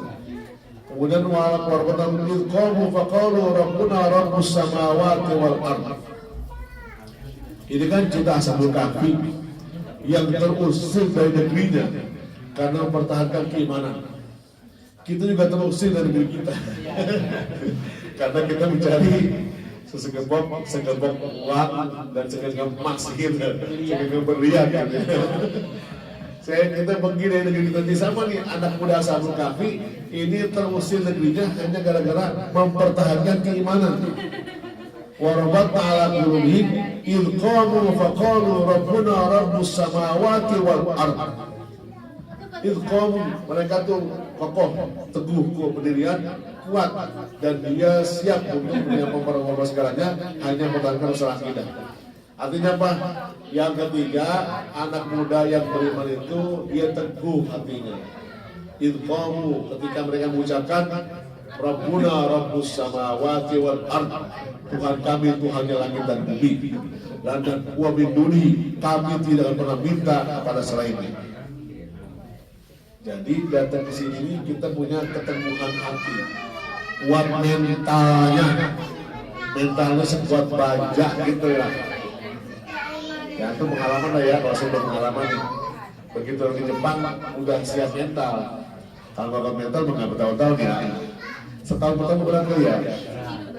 Kemudian warabatan bil qalbu faqalu rabbuna rabbus samawati wal ardh. Ini kan cerita Ashabul Kahfi yang terusir dari negerinya karena mempertahankan keimanan. Kita juga terusir dari negeri kita karena kita mencari segepok uang dan segepok emas gitu, segepok berlian gitu. Kita pergi dari negeri kita di sama nih, anak muda Ashabul Kahfi ini terusir negerinya hanya gara-gara mempertahankan keimanan. Warabat ta'ala qulubihim, idh qamu faqalu rabbuna rabbus samawati wal ard. Idh qamu, mereka tuh kokoh, teguh, pendirian, kuat, dan dia siap untuk memperoleh segalanya, hanya mempertahankan usaha akidah. Artinya apa? Yang ketiga, anak muda yang beriman itu dia teguh hatinya. Idh qamu, ketika mereka mengucapkan Rabbuna Rabbus samawati wal ard, Tuhan kami Tuhannya langit dan bumi, dan wa min duni, kami tidak pernah minta kepada selainnya. Jadi datang ke sini kita punya keteguhan hati, kuat mentalnya sekuat baja gitu ya. Ya itu pengalaman lah ya, kalau sudah pengalaman begitu orang di Jepang udah siap mental. Kalau nggak mental nggak bertahun-tahun ya. Setahun pertama berapa ya?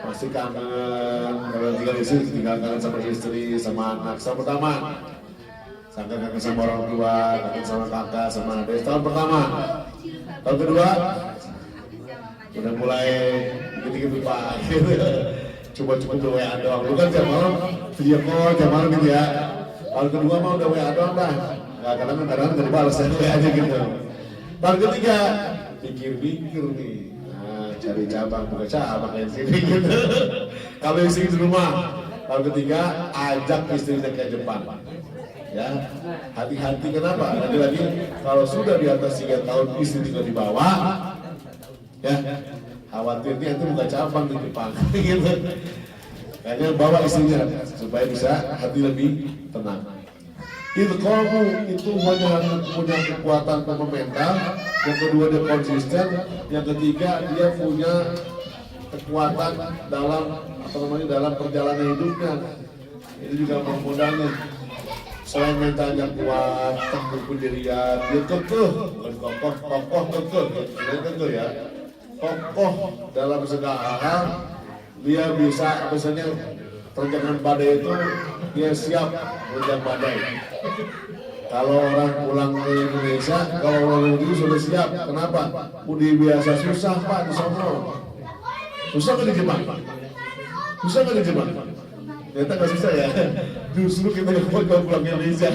Masih kangen, kalau tinggal di sini tinggal kangen sama istri, sama anak. Setahun pertama, kangen sama orang tua, kangen sama kakak, sama adik. Setahun pertama. Tahun kedua, udah mulai gitu-gitu pak. Coba-coba udah WA doang. Lu kan tiap malam video call, tiap malam gitu ya. Tahun kedua mah udah WA doang dah. Kadang-kadang nggak dibalas ya WA aja gitu. Tahun ketiga, pikir-pikir nih. Cari cabang, bukan cabang kayak sini gitu. Kalau istri di rumah, tahun ketiga ajak istrinya ke Jepang. Ya, hati-hati kenapa? Lagi-lagi kalau sudah di atas 3 tahun istri tinggal di bawah, ya khawatirnya itu bukan cabang di Jepang, gitu. Kayaknya bawa istrinya supaya bisa hati lebih tenang. Itu kamu itu punya kekuatan mental, yang kedua dia konsisten, yang ketiga dia punya kekuatan dalam perjalanan hidupnya. Itu juga modalnya. Selain mentalnya kuat, teguh pendirian, dia kekeh, bukan kokoh kekeh ya. Kokoh dalam segala hal, dia bisa misalnya terjangan badai itu dia siap terjang badai. Kalau orang pulang ke Indonesia, kalau orang itu sudah siap. Kenapa? Udah biasa susah pak di sana. Susah kan di Jepang? Susah kan di Jepang? Ternyata nggak susah ya. Justru kita yang kuat kalau pulang ke Indonesia.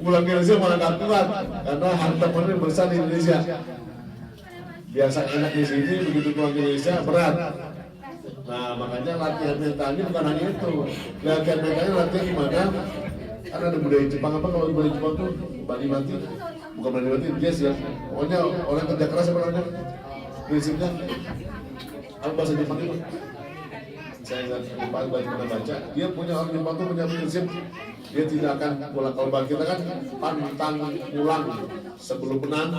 Pulang ke Indonesia malah nggak kuat karena harta panen besar di Indonesia. Biasa enak di sini, begitu pulang ke Indonesia berat. Nah makanya latihan mentalnya bukan hanya itu. Latihan mentalnya latihan gimana? Karena ada budaya Jepang apa kalau budaya Jepang tuh bani mati, bukan bani mati, dia siap. Pokoknya orang kerja keras apa namanya? Prinsipnya apa bahasa Jepang itu? Saya nggak pernah baca. Dia punya orang Jepang tuh punya prinsip dia tidak akan pulang. Kalau kita kan pantang pulang sebelum menang,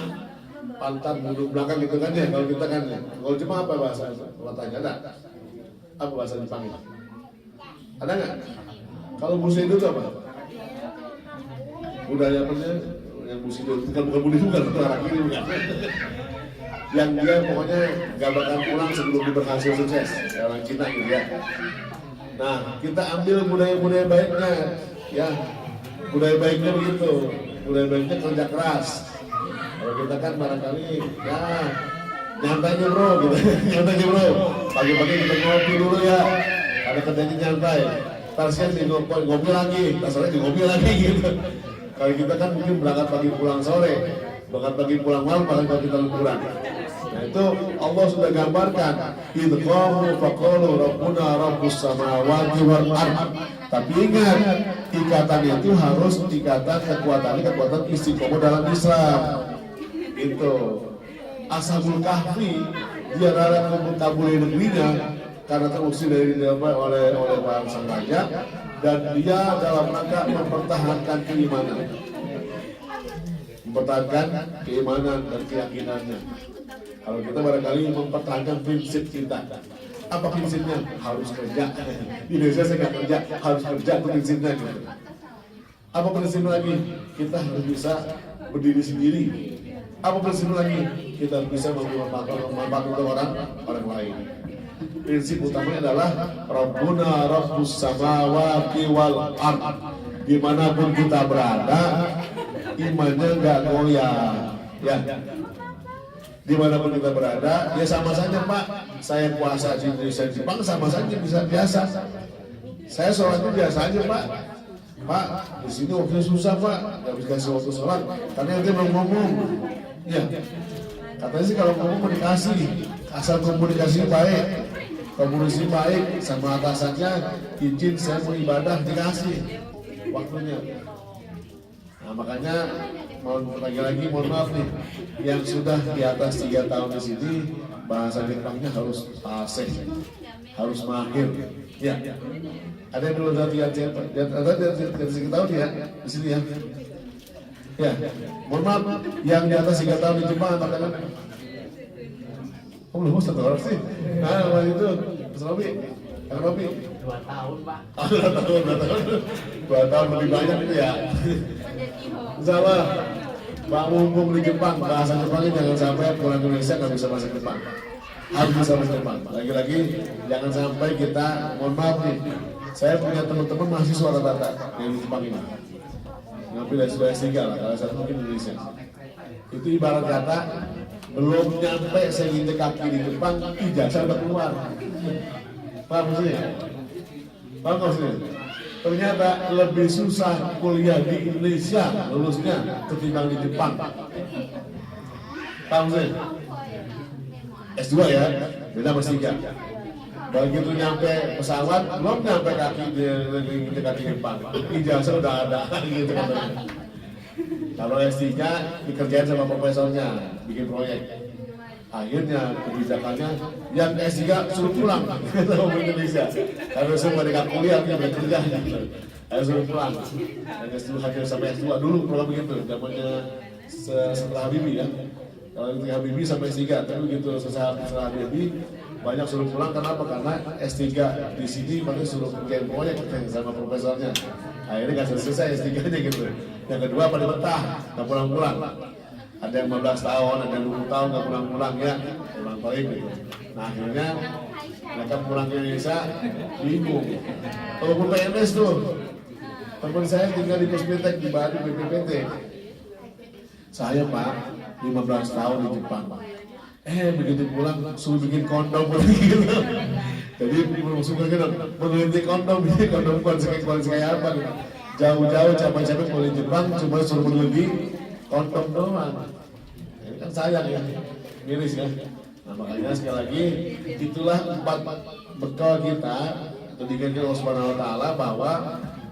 pantang mundur belakang gitu kan ya. Kalau kita kan, kalau Jepang apa bahasa? Kalau tanya ada. Apa bahasa Jepang itu? Ada nggak? Kalau Bushido itu apa? Budaya apa sih? Yang Bushido itu bukan bukan itu arah kiri bukan. Yang dia pokoknya nggak bakal pulang sebelum dia berhasil sukses. Orang Cina gitu ya. Nah kita ambil budaya baiknya, ya budaya baiknya begitu. Budaya baiknya kerja keras. Kalau kita kan barangkali ya nyantainya bro gitu, nyantainya bro. Pagi-pagi kita ngopi dulu ya, ada kerjanya nyantai. Tarsian di ngopi lagi, sore di ngopi lagi gitu. Kalau kita kan mungkin berangkat pagi pulang sore, berangkat pagi pulang malam, paling kalau kita liburan. Nah itu Allah sudah gambarkan. Idh qamu faqalu rabbuna rabbus samawati wal ard. Tapi ingat, ikatan itu harus ikatan kekuatan istiqomah dalam Islam. Itu Ashabul Kahfi dia rela kabur negerinya karena terusir dari oleh para sang raja, dan dia dalam rangka mempertahankan keimanan dan keyakinannya. Kalau kita barangkali mempertahankan prinsip kita, apa prinsipnya? Harus kerja. Di Indonesia saya nggak kerja, harus kerja itu prinsipnya gitu. Apa prinsipnya lagi? Kita harus bisa berdiri sendiri. Apa prinsipnya lagi? Kita bisa memanfaatkan untuk orang lain. Prinsip utamanya adalah Rabbuna Rabbus samawati wal ard. Dimanapun kita berada, imannya nggak goyah. Ya, dimanapun kita berada, ya sama saja Pak. Saya puasa di Indonesia, Jepang sama saja bisa biasa. Saya sholatnya biasa aja Pak. Pak, di sini waktunya susah Pak, nggak bisa kasih waktu sholat. Karena dia belum ngomong. Ya, katanya sih kalau ngomong mau dikasih, asal komunikasi baik. Komunikasi baik sama atasannya, izin saya mau ibadah dikasih waktunya. Nah makanya lagi-lagi mohon maaf nih, yang sudah di atas 3 tahun di sini bahasa Jepangnya harus fasih, harus mahir. Ya, ada yang dulu dari sekitar tahun ya di sini ya. Ya, mohon maaf, yang di atas 3 tahun di Jepang katakan. Oh belum 1 orang sih. Nah waktu itu, Mas Robi, Kang Robi. 2 tahun, Pak. 2 tahun lebih banyak itu ya. Insyaallah, Pak mumpung di Jepang, bahasa Jepangnya jangan sampai pulang ke Indonesia nggak bisa bahasa Jepang. Harus bisa bahasa Jepang. Lagi-lagi jangan sampai kita, mohon maaf nih, saya punya teman-teman mahasiswa rata-rata yang di Jepang ini. Ngambil S2 S3 lah, kalau saya mungkin Indonesia. Itu ibarat kata belum nyampe saya nginjek kaki di Jepang, ijazah udah keluar. Paham maksudnya? Paham maksudnya? Ternyata lebih susah kuliah di Indonesia lulusnya ketimbang di Jepang. Paham maksudnya? S2 ya, beda sama S3. Begitu nyampe pesawat, belum nyampe kaki di kaki Jepang, ijazah udah ada gitu katanya. Kalau S3-nya dikerjain sama profesornya, bikin proyek. Akhirnya kebijakannya yang S3 suruh pulang ke Indonesia. Karena semua dekat kuliah punya kerja gitu. Harus suruh pulang. Dan S2 hadir sampai S2 dulu kalau begitu. Zamannya setelah Habibie ya. Kalau ketika Habibie sampai S3, tapi begitu setelah Habibie banyak suruh pulang. Kenapa? Karena S3 di sini makanya suruh kerjain proyek sama profesornya. Akhirnya nggak selesai S3-nya gitu. Yang kedua pada betah, nggak pulang-pulang. Ada yang 15 tahun, ada yang 20 tahun nggak pulang-pulang ya, pulang balik gitu. Nah akhirnya mereka pulang ke Indonesia, bingung. Walaupun PNS tuh, teman saya tinggal di Puspitek di Bali BPPT. Saya Pak, 15 tahun di Jepang. Begitu pulang suruh bikin kondom gitu. Jadi suka gitu, mengganti kondom, ini kondom konsekuensi kayak apa gitu. Jauh-jauh capek-capek mulai Jepang cuma suruh meneliti kondom doang. Ini kan sayang ya, miris ya. Nah makanya sekali lagi itulah 4 bekal kita atau diganti Allah Subhanahu Wa Taala bahwa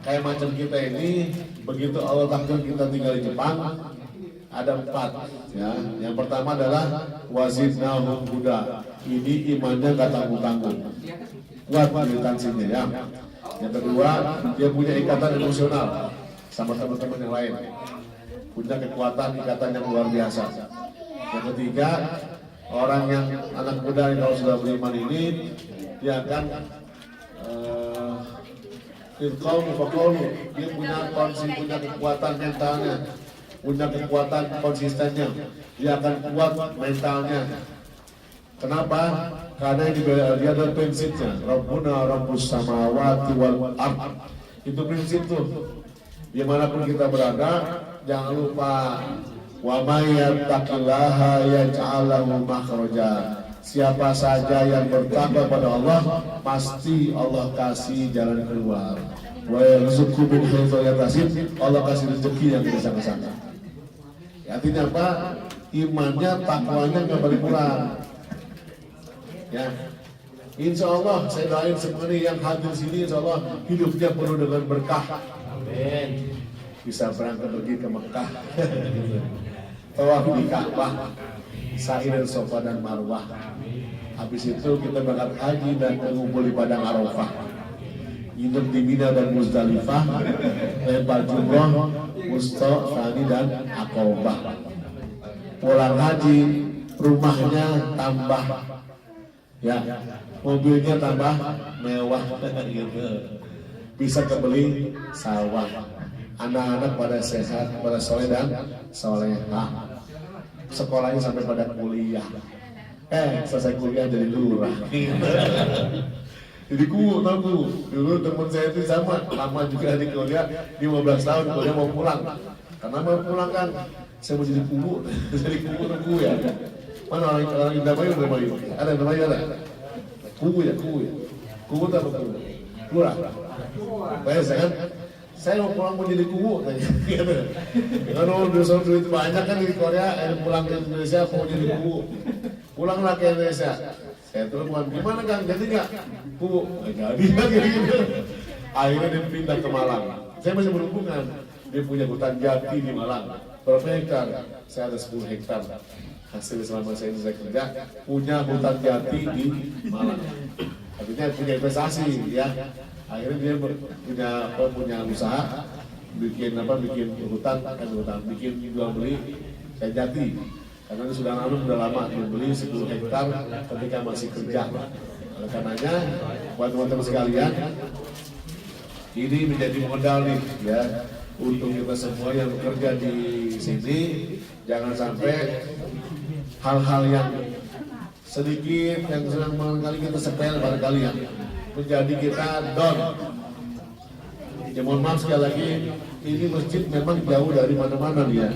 kayak macam kita ini begitu Allah takdir kita tinggal di Jepang ada 4 ya. Yang pertama adalah wazidnahum huda. Ini imannya gak tanggung-tanggung, kuat militansinya ya. Yang kedua, dia punya ikatan emosional sama teman-teman yang lain, punya kekuatan ikatan yang luar biasa. Yang ketiga, orang yang anak muda yang kalau sudah beriman ini dia akan dia punya kekuatan mentalnya, punya kekuatan konsistennya, dia akan kuat mentalnya. Kenapa? Karena dia ada prinsipnya, Rabbuna Rabbus Samawati wal Ard. Itu prinsip tuh. Dimanapun kita berada, jangan lupa wa may yattaqillaha yaj'al lahu makhraja. Siapa saja yang bertakwa pada Allah, pasti Allah kasih jalan keluar. Wa yarzuqhu min haitsu la yahtasib. Allah kasih rezeki yang tidak sangka-sangka. Artinya apa? Imannya, takwanya nggak boleh kurang. Ya, insya Allah saya doain semua nih yang hadir sini, insya Allah hidupnya penuh dengan berkah. Amin. Bisa berangkat pergi ke Mekah, tawaf di Ka'bah, sa'i dan Safa dan Marwah. Habis itu kita berangkat haji dan mengumpul di padang Arafah, hidup di Mina dan Muzdalifah, lempar jumroh, Musta'fani dan Aqobah. Pulang haji, rumahnya tambah. Ya, mobilnya tambah mewah gitu. Bisa kebeli sawah. Anak-anak pada sehat, pada soleh dan solehah. Sekolahnya sampai pada kuliah. Selesai kuliah jadi lurah. Jadi tau dulu teman saya itu sama, lama juga di kuliah, 15 tahun kuliah mau pulang. Karena mau pulang kan, saya mau jadi kubu, jadi kubu ya. Mana orang Indramayu ada Indramayu ada? Kubu ya. Kubu apa kubu? Lurah. Bayar kan? Saya mau pulang mau jadi kubu, gitu. Kalau duit banyak kan di Korea, pulang ke Indonesia mau jadi kubu. Pulanglah ke Indonesia. Saya telepon, gimana Kang? Jadi nggak? Kubu? Nggak jadi gitu. Akhirnya dia pindah ke Malang. Saya masih berhubungan. Dia punya hutan jati di Malang. Berapa hektar? Saya ada 10 hektar. Hasil selama saya kerja, punya hutan jati di Malang. Artinya punya investasi, ya. Akhirnya dia punya usaha, bikin hutan, bikin jual beli kayu jati. Karena itu sudah lama beli 10 hektar ketika masih kerja. Oleh karenanya, buat teman-teman sekalian, ini menjadi modal nih, ya, untuk kita semua yang bekerja di sini. Jangan sampai hal-hal yang sedikit yang sedang barangkali kita sepele barangkali yang menjadi kita down. Ya mohon maaf sekali lagi, ini masjid memang jauh dari mana-mana nih ya.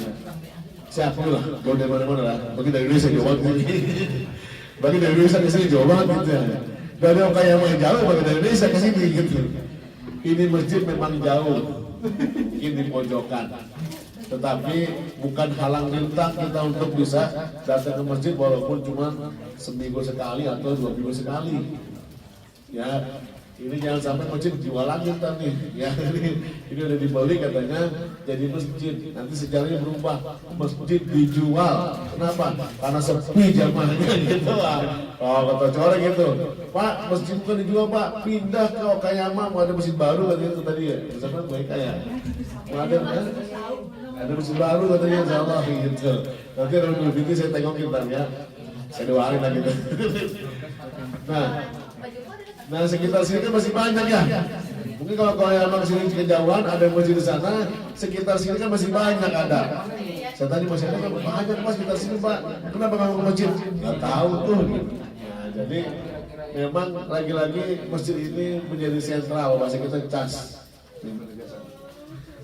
Siapa lah, jauh dari mana-mana lah. Bagi dari Indonesia jauh banget. Bagi dari Indonesia ke sini jauh banget gitu ya. Dari orang kaya yang jauh bagi dari Indonesia ke sini gitu. Ini masjid memang jauh, mungkin di pojokan. Tetapi bukan halang rintang kita untuk bisa datang ke masjid walaupun cuma seminggu sekali atau 2 minggu sekali. Ya, ini jangan sampai masjid jualan kita nih. Ya, ini udah dibeli katanya jadi masjid. Nanti sejarahnya berubah, masjid dijual. Kenapa? Karena sepi jamaahnya gitu lah. Oh, kata corek gitu. Pak, masjid bukan dijual Pak, pindah ke Okayama, mau ada masjid baru katanya itu tadi ya. Misalkan baik ya. Mau ada masjid baru katanya insyaallah gitu. Nanti ada lebih saya tengokin ntar ya. Saya doain lagi gitu. Nah sekitar sini kan masih banyak ya. Mungkin kalau yang emang sini kejauhan ada masjid di sana, sekitar sini kan masih banyak ada. Saya tadi masih ada kan banyak Pak sekitar sini Pak. Kenapa nggak ke masjid? Nggak tahu tuh. Nah, jadi memang lagi-lagi masjid ini menjadi sentral, bahasa kita cas.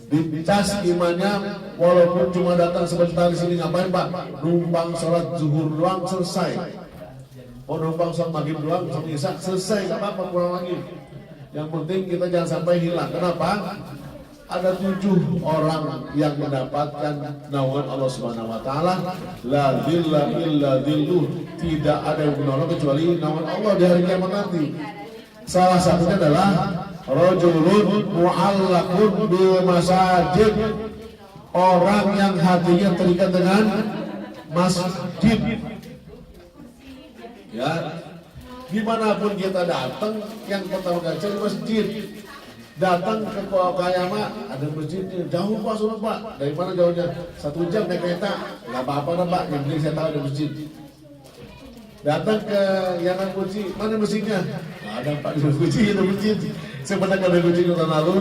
Dicas imannya, walaupun cuma datang sebentar di sini ngapain Pak? Numpang sholat zuhur doang selesai. Mau numpang sholat maghrib doang, sholat isya selesai, nggak apa-apa pulang lagi. Yang penting kita jangan sampai hilang. Kenapa? Ada 7 orang yang mendapatkan naungan Allah Subhanahu Wa Taala. La dhilla illa dhilluh. Tidak ada yang menolong kecuali naungan Allah di hari kiamat nanti. Salah satunya adalah rajulun mu'allaqun bil masajid, orang yang hatinya terikat dengan masjid. Ya, dimanapun kita datang, yang pertama kali cari masjid. Datang ke Okayama, ada masjidnya. Jauh Pak, sudah Pak. Dari mana jauhnya? 1 jam naik kereta. Nggak apa-apa Pak, yang penting saya tahu ada masjid. Datang ke Yamaguchi, mana masjidnya? Nggak ada Pak, di Yamaguchi ada masjid. Saya pernah ke Yamaguchi tahun lalu,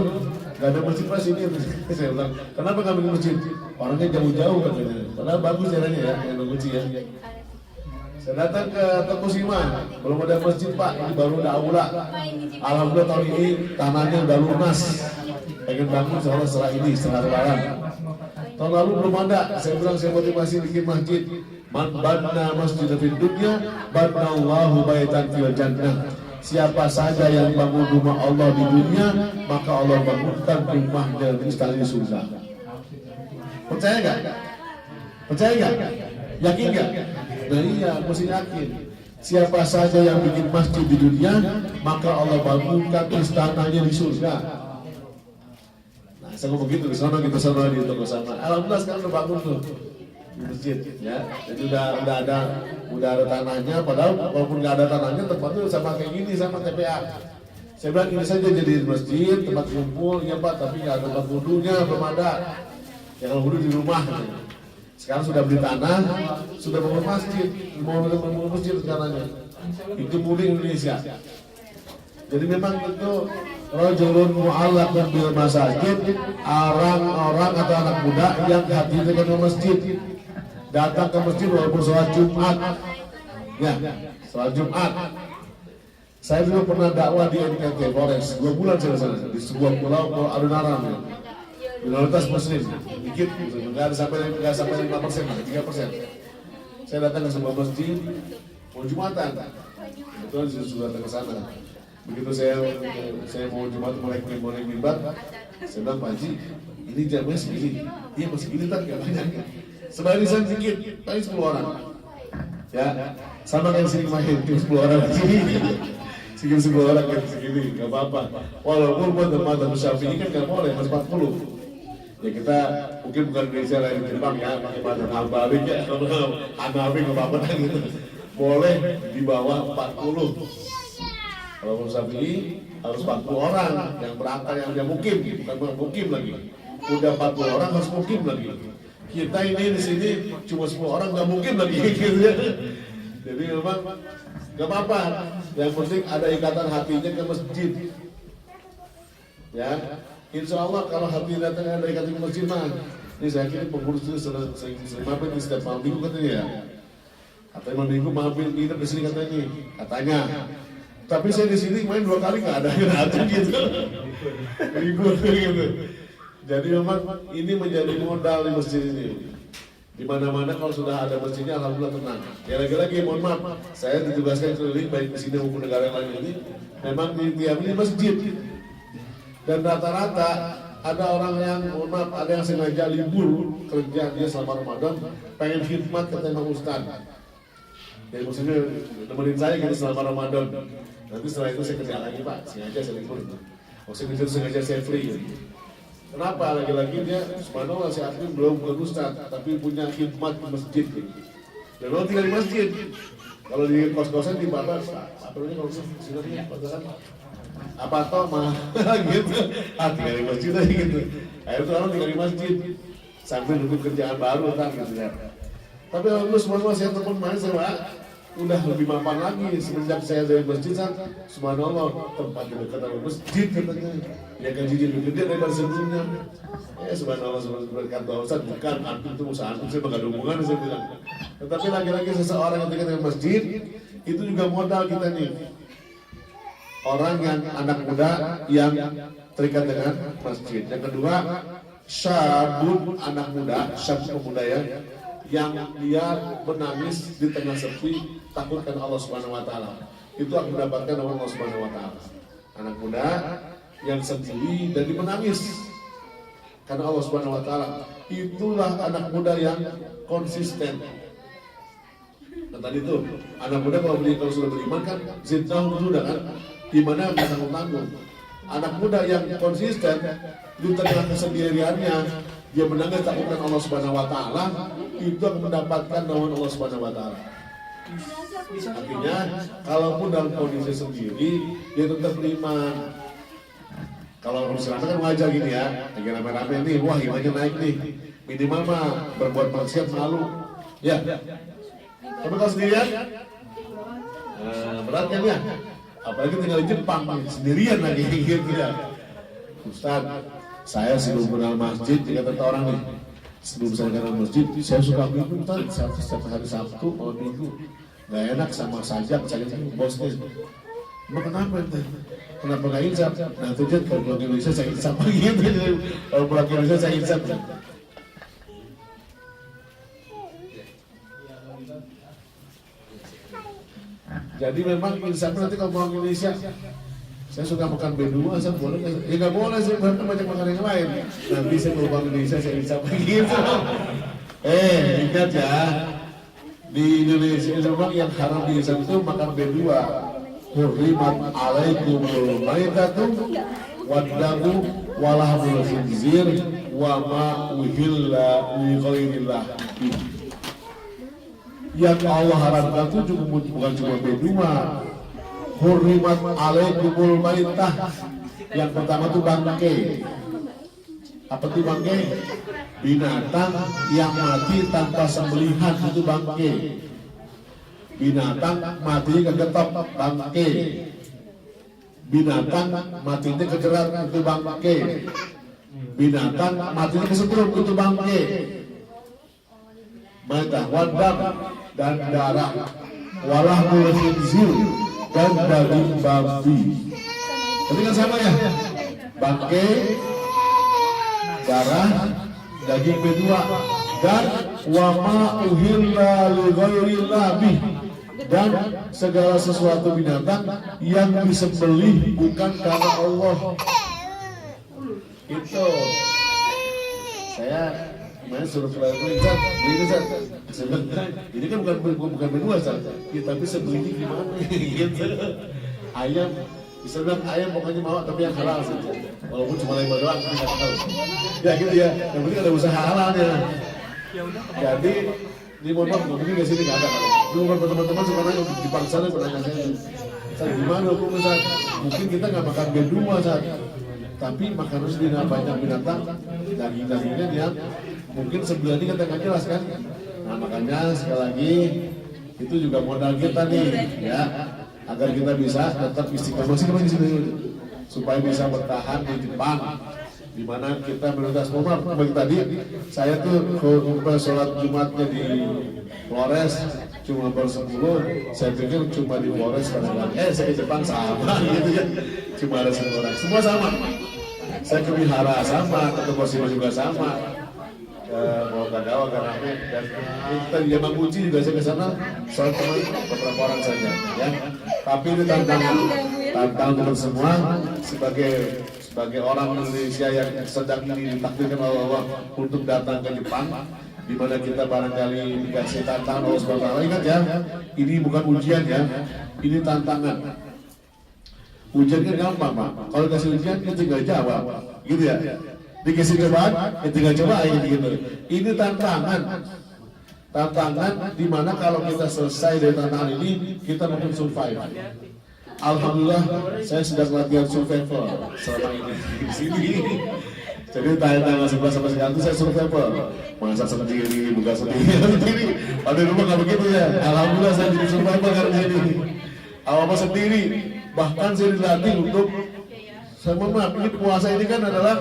nggak ada masjid Pak sini. Saya bilang, kenapa nggak bikin masjid? Orangnya jauh-jauh katanya. Padahal bagus jalannya ya, Yamaguchi ya. Saya datang ke Tokushima, belum ada masjid Pak, ini baru ada aula. Alhamdulillah tahun ini tanahnya udah lunas. Pengen bangun setelah ini, setelah lebaran. Tahun lalu belum ada, saya bilang saya motivasi bikin masjid. Man banna masjid fid dunya, banna Allahu baitan fil jannah. Siapa saja yang bangun rumah Allah di dunia, maka Allah bangunkan rumahnya di istana di surga. Percaya nggak? Percaya nggak? Yakin nggak? Nah iya, mesti yakin. Siapa saja yang bikin masjid di dunia, maka Allah bangunkan istananya di surga. Nah, saya ngomong gitu di sana kita sama di toko sama. Alhamdulillah sekarang udah bangun tuh di masjid, ya. Jadi udah ada tanahnya. Padahal walaupun nggak ada tanahnya, tempatnya sama kayak gini, sama TPA. Saya bilang ini saja jadi masjid, tempat kumpul, ya Pak. Tapi nggak ada tempat wudhunya, belum ada. Ya kalau wudhu di rumah. Sekarang sudah beli tanah, sudah bangun masjid, mau bangun masjid rencananya. Itu mudik Indonesia. Jadi memang itu rajulun mu'allaqun bil masajid, orang-orang atau anak muda yang hati dengan masjid. Datang ke masjid walaupun sholat Jumat. Ya, sholat Jumat. Saya dulu pernah dakwah di NTT Flores, 2 bulan saya sana di sebuah pulau Adonara. Minoritas Muslim, dikit, nggak sampai 5%, 3%. Saya datang ke sebuah masjid, mau Jumatan, kebetulan sudah datang ke sana. Begitu saya mau Jumat mulai mimbar, saya bilang Pak Haji, ini jamnya segini, iya masih segini tak gak banyak. Sebarisan sedikit, paling 10 orang. Ya, sama kayak sini main, 10 orang di sini. Segini 10 orang kan segini, gak apa-apa. Walaupun buat tempat Syafi'i kan gak boleh, mas 40. Ya kita mungkin bukan Indonesia lain Jepang ya, pakai mata Hambali ya, Hanafi gak apa-apa gitu. Boleh di bawah 40. Kalau Syafi'i harus 40 orang yang berangkat yang dia mukim, bukan mukim lagi. Udah 40 orang harus mukim lagi. Kita ini di sini cuma 10 orang nggak mukim lagi gitu ya. Jadi memang nggak apa-apa. Yang penting ada ikatan hatinya ke masjid. Ya, insya Allah kalau hati datang ada ikatan ke masjid mah. Ini saya kira pengurus itu sering mampir di setiap malam minggu katanya ya. Katanya malam minggu mampir nginep di sini katanya. Tapi saya di sini main 2 kali nggak ada yang datang gitu, ribut gitu. Jadi memang ini menjadi modal di masjid ini. Di mana-mana kalau sudah ada masjidnya, alhamdulillah tenang. Ya lagi-lagi mohon maaf, saya ditugaskan keliling baik di sini maupun negara lain ini. Memang di tiap ini masjid. Dan rata-rata ada orang yang mohon maaf, ada yang sengaja libur kerja dia selama Ramadan, pengen khidmat kata Imam Ustaz. Jadi maksudnya nemenin saya gitu selama Ramadan. Nanti setelah itu saya kerja lagi Pak, sengaja saya libur. Maksudnya itu sengaja saya free gitu. Kenapa? Lagi-lagi dia subhanallah si Admin belum bukan Ustaz, tapi punya khidmat di masjid gitu. Dan orang tinggal di masjid. Kalau di kos-kosan di Bapak, ini kalau sini patasan apa toh mah gitu. Tinggal di masjid aja gitu. Akhirnya orang tinggal di masjid sambil nunggu kerjaan baru kan gitu ya. Tapi alhamdulillah subhanallah saya telepon main saya udah lebih mapan lagi semenjak saya dari masjid kan, subhanallah tempat di dekat sama masjid katanya ya gajinya lebih gede daripada sebelumnya. Subhanallah kata Ustaz bukan antum itu usaha antum, saya bakal hubungan saya bilang. Tetapi lagi-lagi seseorang yang dekat dengan masjid itu juga modal kita nih, orang yang anak muda yang terikat dengan masjid. Yang kedua syabun, anak muda, syabun pemuda yang dia menangis di tengah sepi takutkan Allah Subhanahu wa taala. Itu akan mendapatkan nama Allah Subhanahu wa taala. Anak muda yang sendiri dan menangis karena Allah Subhanahu wa taala. Itulah anak muda yang konsisten. Dan tadi itu anak muda kalau sudah beriman kan zidnahum sudah kan imannya tanggung-tanggung. Anak muda yang konsisten di tengah kesendiriannya dia menangis takutkan Allah Subhanahu wa taala, itu akan mendapatkan naungan Allah Subhanahu wa taala. Artinya, kalaupun dalam kondisi sendiri, dia tetap beriman. Kalau selama kan wajar gini ya, lagi rame-rame nih, wah imannya naik nih. Minimal mah berbuat maksiat malu. Ya. Tapi kalau sendirian, berat kan ya? Apalagi tinggal di Jepang, sendirian lagi gitu ya. Ustaz, saya sebelum kenal masjid, kata orang nih, sebelum saya kenal masjid, saya suka minggu, setiap hari Sabtu, malam minggu, nggak enak sama sajak, saya bosnya. Emang kenapa itu? Kenapa nggak insap? Nah itu dia kalau pulang Indonesia saya insap gitu, kalau pulang Indonesia saya insap. Jadi memang insap nanti kalau pulang Indonesia. Saya suka makan B2, saya boleh nggak? Ya nggak boleh, saya berarti banyak makan yang lain. Nanti saya kalau bang Indonesia saya bisa begitu. Ingat ya, di Indonesia memang yang haram di Islam itu makan B2. Hurrimat alaikumul maitatu waddamu walahmul khinzir wa ma uhilla li ghairillah. Yang Allah haramkan itu bukan cuma B2. Hurrimat alaikumul maitah. Yang pertama itu bangke. Apa itu bangke? Binatang yang mati tanpa sembelihan itu bangke. Binatang matinya kegetok bangke. Binatang matinya kejerat itu bangke. Binatang matinya kesetrum itu bangke. Maitah wadam dan darah. Walahmul khinzir dan daging babi. Tapi kan sama ya, bangke, darah, daging B2 dan wama uhilla li ghairillah bih, dan segala sesuatu binatang yang disembelih bukan karena Allah. Itu saya kemarin suruh keliling Zat, begini Zat. Sebenarnya ini kan bukan benua Zat, ya, tapi sembelihnya gimana gitu. Ayam, bisa bilang ayam pokoknya mau tapi yang halal saja. Walaupun cuma lima doang, kita nggak tahu. Ya gitu ya, yang penting ada usaha halalnya. Jadi di motor mungkin di sini nggak ada. Dulu kan teman-teman suka nanya di Jepang sana bertanya saya gimana hukumnya Zat? Mungkin kita nggak makan berdua Zat, tapi makan harus dengan banyak binatang, daging-dagingnya yang mungkin sebelah ini kita nggak jelas kan. Nah makanya sekali lagi itu juga modal kita nih ya, agar kita bisa tetap istiqomah di sini supaya bisa bertahan di Jepang, di mana kita prioritas normal. Bagi tadi saya tuh kalau sholat Jumatnya di Flores cuma ber-10, saya pikir cuma di Flores saya ke Jepang sama gitu ya, cuma ada 10 orang, semua sama. Saya ke wihara sama, ke Tokosima juga sama, ke Kagawa, ke Rame, dan kita di Yamaguchi juga saya ke sana, soal teman beberapa orang saja, ya. Tapi ini tantangan untuk semua sebagai orang Indonesia yang sedang ditakdirkan oleh Allah untuk datang ke Jepang, di mana kita barangkali dikasih tantangan Allah SWT. Ingat ya, ini bukan ujian ya, ini tantangan. Ujian kan gampang Pak, kalau kasih ujian kita tinggal jawab, gitu ya. Dikasih cobaan, kita tinggal coba gitu. Ini tantangan di mana kalau kita selesai dari tantangan ini, kita mungkin survive. Alhamdulillah, saya sedang latihan survival selama ini di sini. Jadi tanggal 11 sampai sekarang itu saya survival, masak sendiri, buka sendiri. Pada rumah nggak begitu ya. Alhamdulillah saya jadi survival karena ini. Apa sendiri. Bahkan saya dilatih untuk, saya mohon maaf, ini puasa ini kan adalah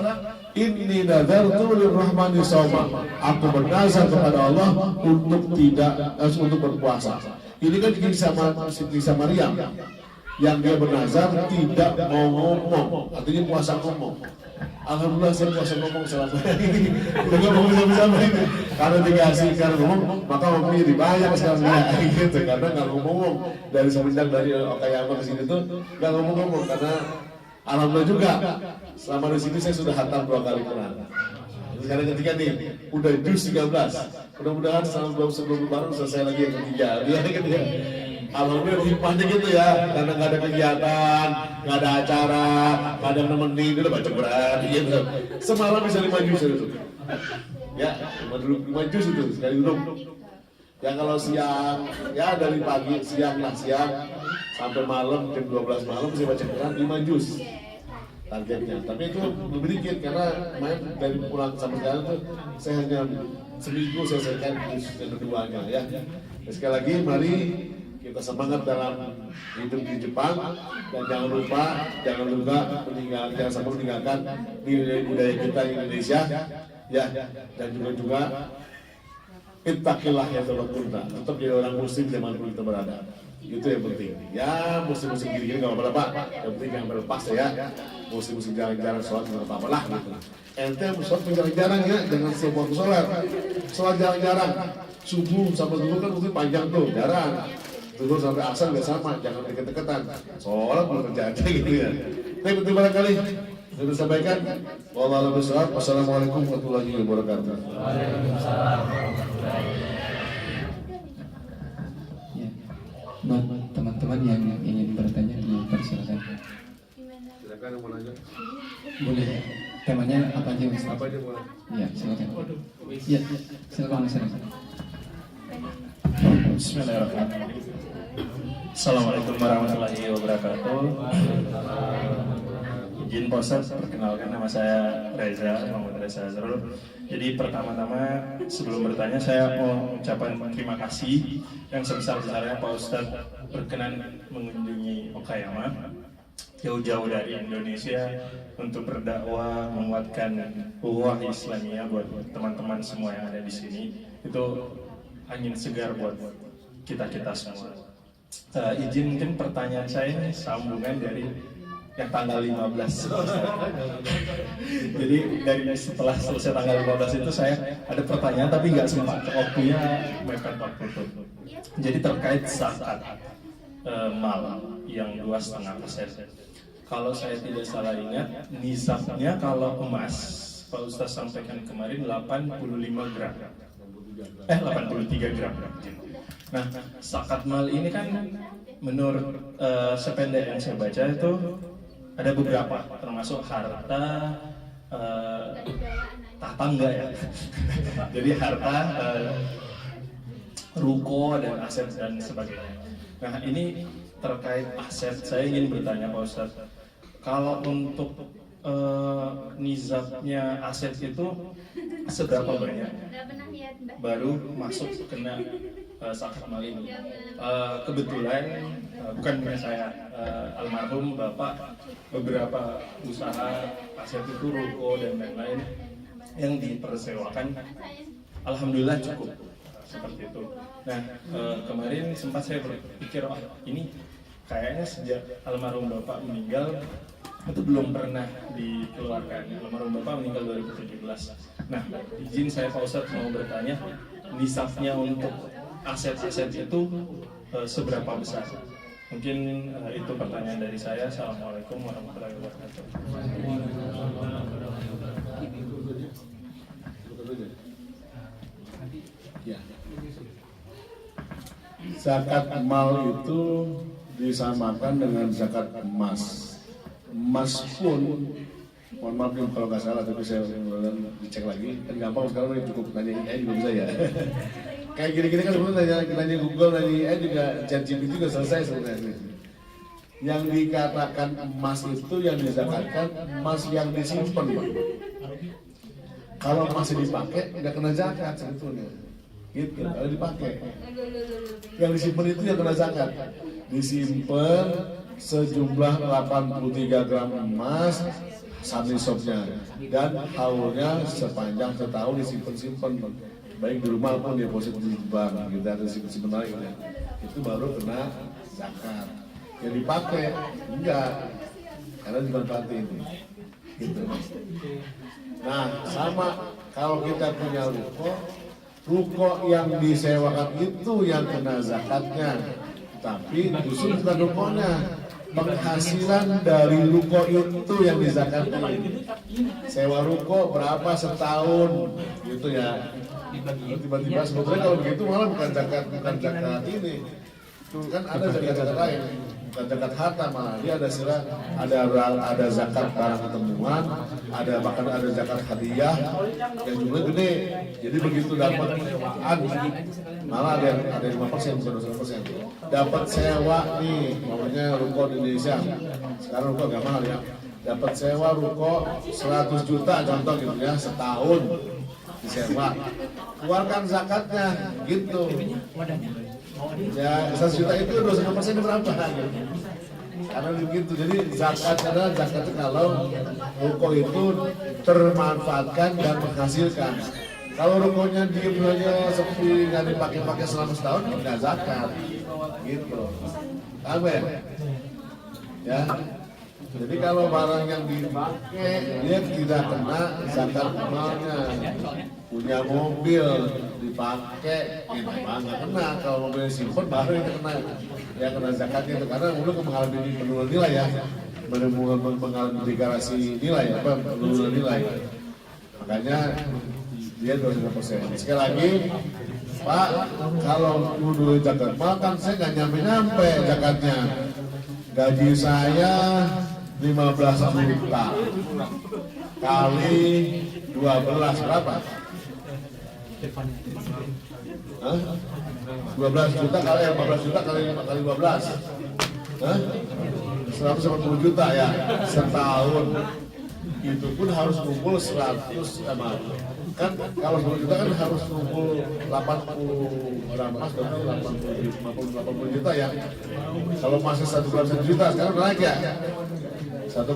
inni nadartu lirrahmani shauma. Aku bernazar kepada Allah untuk berpuasa. Ini kan kisah Maryam yang dia bernazar tidak mau ngomong, artinya puasa ngomong. Alhamdulillah saya puasa ngomong selama ini, udah ngomong sama ini. Karena dikasih karena ngomong, maka ngomongnya jadi banyak sekarang gitu. Karena nggak ngomong dari semenjak dari Okayama ke sini tuh nggak ngomong karena alhamdulillah juga selama di sini saya sudah hatam 2 kali Quran. Sekarang ketiga nih, udah juz 13. Mudah-mudahan sebelum lebaran selesai lagi yang ketiga. Dia ketiga. Alhamdulillah hikmahnya gitu ya, karena nggak ada kegiatan, nggak ada acara, nggak ada nemenin, udah baca Quran gitu. Semalam bisa 5 juz itu. Ya, 5 juz itu sekali duduk. Ya kalau siang, ya dari pagi siang sampai malam jam 12 malam bisa baca Quran 5 juz targetnya. Tapi itu lebih dikit karena main dari pulang sampai sekarang tuh saya hanya seminggu selesaikan juz yang keduanya ya. Sekali lagi mari kita semangat dalam hidup di Jepang dan jangan lupa jangan sampai meninggalkan nilai budaya kita di Indonesia ya, dan juga ittaqillah ya kunta, tetap jadi orang muslim dimanapun kita berada, itu yang penting ya. Muslim gini-gini nggak apa-apa Pak, yang penting jangan berlepas ya. Muslim jarang-jarang sholat nggak apa-apa lah gitu. Ente sholat jarang-jarang ya, jangan setiap waktu sholat jarang-jarang. Subuh sampai zuhur kan mungkin panjang tuh, jarang. Zuhur sampai asar nggak sama, jangan deket-deketan. Sholat belum terjadi gitu ya. Tapi penting barangkali sudah disampaikan. Wallahu a'lam. Wassalamualaikum warahmatullahi wabarakatuh. Ya, buat teman-teman yang ingin bertanya dipersilakan. Silakan yang mau nanya. Boleh. Temanya apa aja Mas? Apa aja boleh. Iya, silakan. Iya, silakan Mas. Bismillahirrahmanirrahim. Assalamualaikum warahmatullahi wabarakatuh. Izin Pak Ustadz, perkenalkan nama saya Reza, Muhammad Reza Azrul. Jadi pertama-tama sebelum bertanya saya mau ucapkan terima kasih yang sebesar-besarnya Pak Ustadz berkenan mengunjungi Okayama jauh-jauh dari Indonesia untuk berdakwah, menguatkan ukhuwah Islamiyah buat teman-teman semua yang ada di sini. Itu angin segar buat kita semua. Izin mungkin pertanyaan saya ini sambungan dari yang tanggal 15. Jadi dari setelah selesai tanggal 15 itu saya ada pertanyaan tapi nggak sempat, waktunya mepet waktu itu. Jadi terkait zakat mal yang 2,5%. Kalau saya tidak salah ingat, nisabnya kalau emas, Pak Ustaz sampaikan kemarin 85 gram. 83 gram. Nah, zakat mal ini kan menurut sependek yang saya baca itu ada beberapa, termasuk harta, tangga ya. Jadi harta, ruko dan aset dan sebagainya. Nah ini terkait aset, saya ingin bertanya Pak Ustadz, kalau untuk nizabnya aset itu seberapa banyak baru masuk kena zakat mal ini? Kebetulan bukan punya saya, almarhum bapak beberapa usaha aset itu ruko dan lain-lain yang dipersewakan, alhamdulillah cukup seperti itu. Nah kemarin sempat saya berpikir, ini kayaknya sejak almarhum bapak meninggal itu belum pernah dikeluarkan. Almarhum bapak meninggal 2017. Nah izin saya Pak Ustadz mau bertanya, nisabnya untuk aset-aset itu seberapa besar? Mungkin itu pertanyaan dari saya. Assalamualaikum warahmatullahi wabarakatuh. Ya. Zakat mal itu disamakan dengan zakat emas. Emas pun, mohon maaf nih kalau nggak salah, tapi saya dicek lagi. Kan gampang sekarang ini cukup nanya AI juga bisa ya. Kayak gini-gini kan sebenarnya nanya Google, nanya AI juga, ChatGPT juga selesai sebenarnya. Yang dikatakan emas itu yang dizakatkan emas yang disimpan, Pak. Kalau masih dipakai nggak kena zakat sebetulnya. Gitu, kalau dipakai. Yang disimpan itu yang kena zakat. Disimpan sejumlah 83 gram emas sanisopnya dan haulnya sepanjang setahun disimpan, baik di rumah maupun deposit di bank, gitu, ada simpan lagi gitu. Itu baru kena zakat. Yang dipakai enggak, karena dimanfaatin gitu. Nah sama kalau kita punya ruko yang disewakan itu yang kena zakatnya, tapi justru bukan rukonya, penghasilan dari ruko itu yang dizakati. Sewa ruko berapa setahun gitu ya. Tiba-tiba sebetulnya kalau begitu malah bukan zakat ini. Itu kan ada zakat lain, bukan zakat harta, malah dia ada sila, ada zakat barang ketemuan, bahkan ada zakat hadiah yang jumlahnya gede. Jadi begitu dapat malah ada yang 5%, bukan 2%. Dapat sewa nih, namanya ruko di Indonesia. Sekarang ruko agak mahal ya. Dapat sewa ruko 100 juta contoh gitu ya, setahun disewa. Keluarkan zakatnya gitu. Ya 100 juta itu 25% berapa? Karena begitu, jadi zakat adalah zakat kalau ruko itu termanfaatkan dan menghasilkan. Kalau rukonya diem aja sepi, nggak dipakai selama setahun, nggak zakat, gitu. Tahu ya? Ya. Jadi kalau barang yang dipakai dia tidak kena zakat malnya. Punya mobil dipakai, nggak kena. Kalau mobil simpen baru itu kena. Ya kena zakatnya itu karena dulu mengalami penurunan nilai ya, mengalami degradasi nilai apa penurunan nilai. Makanya dia 25%. Sekali lagi, Pak, kalau dulu zakat mal kan saya nggak nyampe zakatnya. Gaji saya 15 juta kali 12 berapa? 12 juta kali 15 juta kali 12. 180 juta ya setahun. Itu pun harus kumpul 100 kan kalau 10 juta kan harus kumpul 80 berapa, 80 juta ya. Kalau masih 1 juta sekarang naik ya 1,7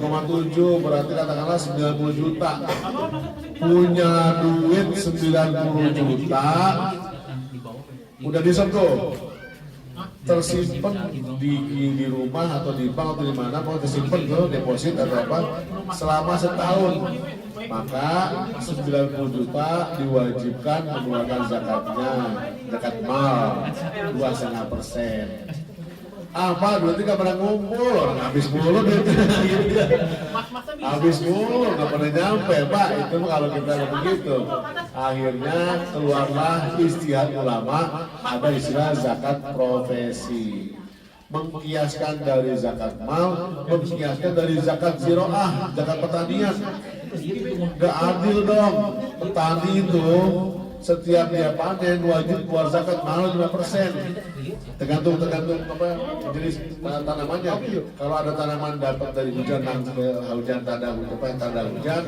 berarti katakanlah 90 juta. Punya duit 90 juta udah diserto tersimpan di rumah atau di bank atau di mana, mau tersimpan ke deposit atau apa selama setahun, maka 90 juta diwajibkan mengeluarkan zakatnya, zakat mal 2,5%. Apa duitnya gak pernah ngumpul, orang habis mulu duitnya. Habis mulu, gak pernah nyampe Pak. Itu kalau kita begitu, akhirnya keluarlah ijtihad ulama, ada istilah zakat profesi, mengkiaskan dari zakat mal, mengkiaskan dari zakat ziroah, zakat pertanian. Gak adil dong, petani itu setiap dia panen wajib keluar zakat mahal 5%. Tergantung apa jenis tanamannya. Kalau ada tanaman dapat dari hujan tanda hujan,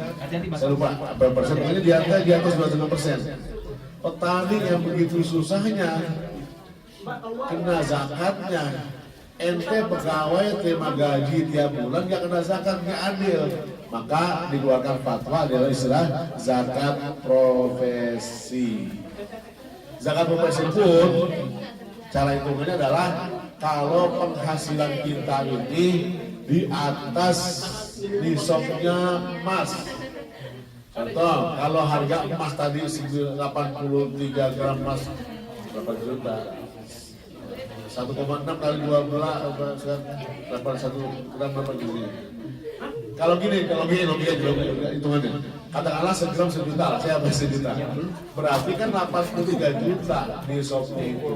saya lupa berapa persen, pokoknya di atas 25%. Petani yang begitu susahnya kena zakatnya. Ente pegawai terima gaji tiap bulan gak kena zakat, gak adil. Maka dikeluarkan fatwa adalah istilah zakat profesi. Zakat profesi pun cara hitungannya adalah kalau penghasilan kita ini di atas nisabnya emas. Contoh, kalau harga emas tadi 83 gram emas berapa juta? 1,6 kali 12 berapa 1 gram berapa juta? Kalau gini hitungannya, katakanlah segram sejuta lah, saya ambil sejuta. Berarti kan 83 juta di shopnya itu.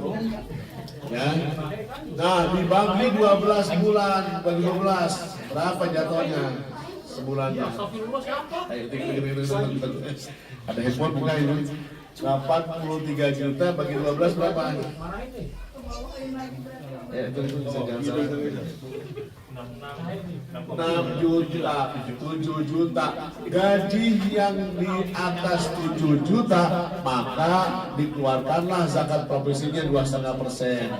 Ya. Nah, dibagi 12 bulan, bagi 12, berapa jatuhnya sebulannya? Ada handphone bukan ini? 83 juta bagi 12 berapa? Itu bisa jangan salah. 6 juta, 7 juta. Gaji yang di atas 7 juta, maka dikeluarkanlah zakat profesinya 2,5%.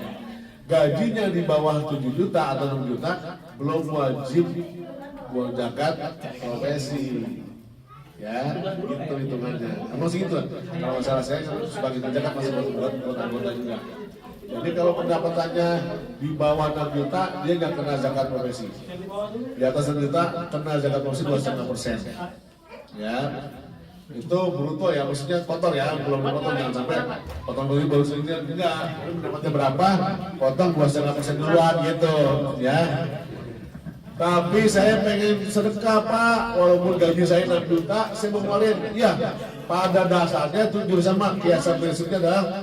Gajinya di bawah 7 juta atau 6 juta, belum wajib buat zakat profesi. Ya, itu hitungannya. Emang segitu. Kalau salah saya sebagai zakat masih buat anggota juga. Jadi kalau pendapatannya di bawah 6 juta, dia nggak kena zakat profesi. Di atas 6 juta, kena zakat profesi 2,5%. Ya, itu bruto ya, maksudnya kotor ya, belum potong, jangan sampai potong beli baru segini, enggak. Pendapatnya berapa, potong 2,5% duluan gitu, ya. Tapi saya pengen sedekah Pak, walaupun gaji saya 6 juta, saya mau ngeluarin. Iya, pada dasarnya tujuh sama kiasan prinsipnya adalah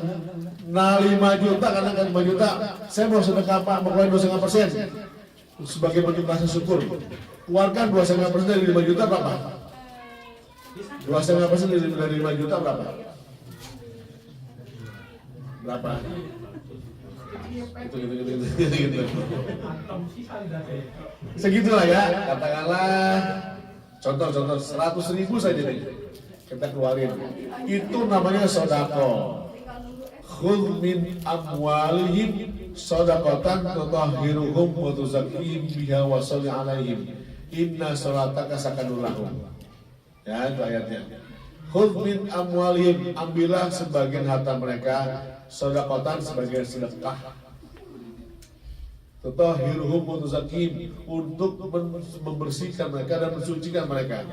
5 juta, karena 5 juta, saya mau sedekah Pak, mau keluarin 2,5% sebagai bentuk rasa syukur. Keluarkan 2,5% dari 5 juta berapa? 2,5% dari 5 juta berapa? Berapa? Gitu. Segitulah ya, katakanlah contoh 100.000 saja nih kita keluarin. Itu namanya sodako. Khudh min amwalihim shadaqatan tutahhiruhum wa tuzakkihim biha wa sholli alaihim inna sholataka sakanun lahum. Ya, itu ayatnya. Khudh min amwalihim, ambillah sebagian harta mereka, shadaqatan sebagai sedekah, tutahhiruhum wa tuzakkihim, untuk membersihkan mereka dan mensucikan mereka.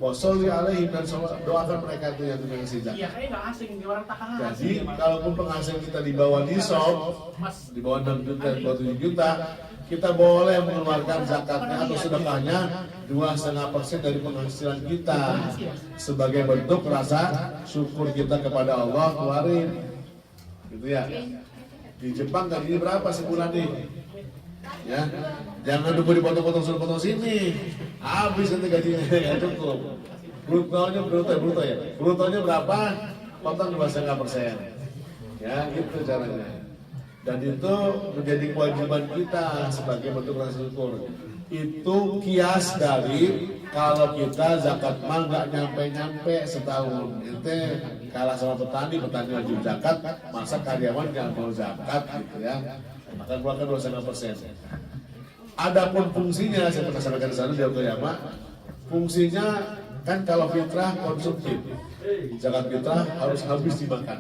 Washolli alaihim, dan doakan mereka itu yang mengisi zakat. Iya, kayak nggak asing di orang Takalar. Jadi kalaupun penghasilan kita di bawah nisab, di bawah 6 juta, di bawah 7 juta, kita boleh mengeluarkan zakatnya atau sedekahnya 2,5% dari penghasilan kita sebagai bentuk rasa syukur kita kepada Allah, keluarin. Gitu ya. Di Jepang gajinya berapa sebulan nih? Ya, jangan tunggu dipotong-potong suruh potong sini, habis nanti gajinya nggak cukup. Brutonya berapa? Potong 2,5%. Ya, gitu caranya. Dan itu menjadi kewajiban kita sebagai bentuk rasa syukur. Itu kias dari kalau kita zakat mal nggak nyampe setahun. Itu kalah sama petani wajib zakat, masa karyawan nggak mau zakat gitu ya. Maka keluarkan 2,5%. Adapun fungsinya, saya pernah sampaikan di sana di Yokoyama, fungsinya kan kalau fitrah konsumtif, zakat fitrah harus habis dimakan,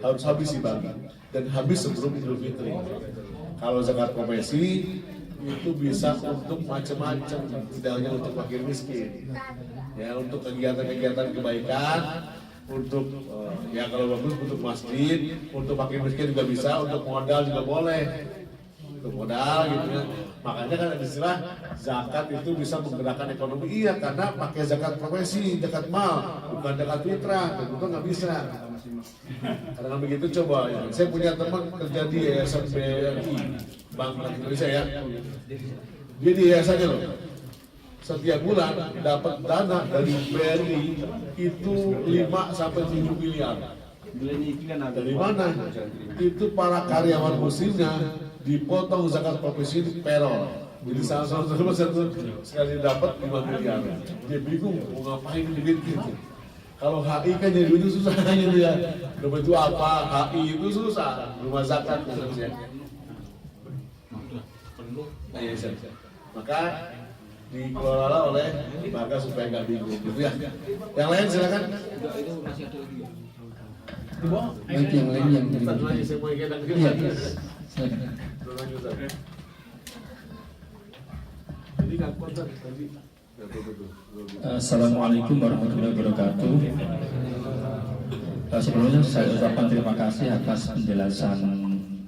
harus habis dibagi, dan habis sebelum Idul Fitri. Kalau zakat profesi itu bisa untuk macam-macam, tidak hanya untuk fakir miskin. Ya, untuk kegiatan-kegiatan kebaikan, untuk ya kalau bagus untuk masjid, untuk fakir miskin juga bisa, untuk modal juga boleh. Untuk modal gitu ya. Makanya kan ada istilah zakat itu bisa menggerakkan ekonomi. Iya, karena pakai zakat profesi, zakat mal, bukan zakat fitrah. Itu nggak bisa. Karena begitu coba ya. Saya punya teman kerja di Yayasan BRI, Bank Indonesia ya. Dia di yayasannya loh. Setiap bulan dapat dana dari BRI itu 5 sampai 7 miliar. Dari mana? Itu para karyawan muslimnya dipotong zakat profesi di payroll. Jadi salah satu sekali dapat 5 miliar. Dia bingung mau ngapain duit gitu. Kalau HI kan jadi itu susah gitu ya. Dapat itu apa? HI itu susah. Rumah zakat gitu ya. Maka dikelola oleh lembaga supaya nggak bingung gitu ya. Yang lain silakan. Baik, yang lain yang dari Satu lagi saya mau ingin Iya, silakan. Jadi nggak kontak tadi. Assalamualaikum warahmatullahi wabarakatuh. Sebelumnya saya ucapkan terima kasih atas penjelasan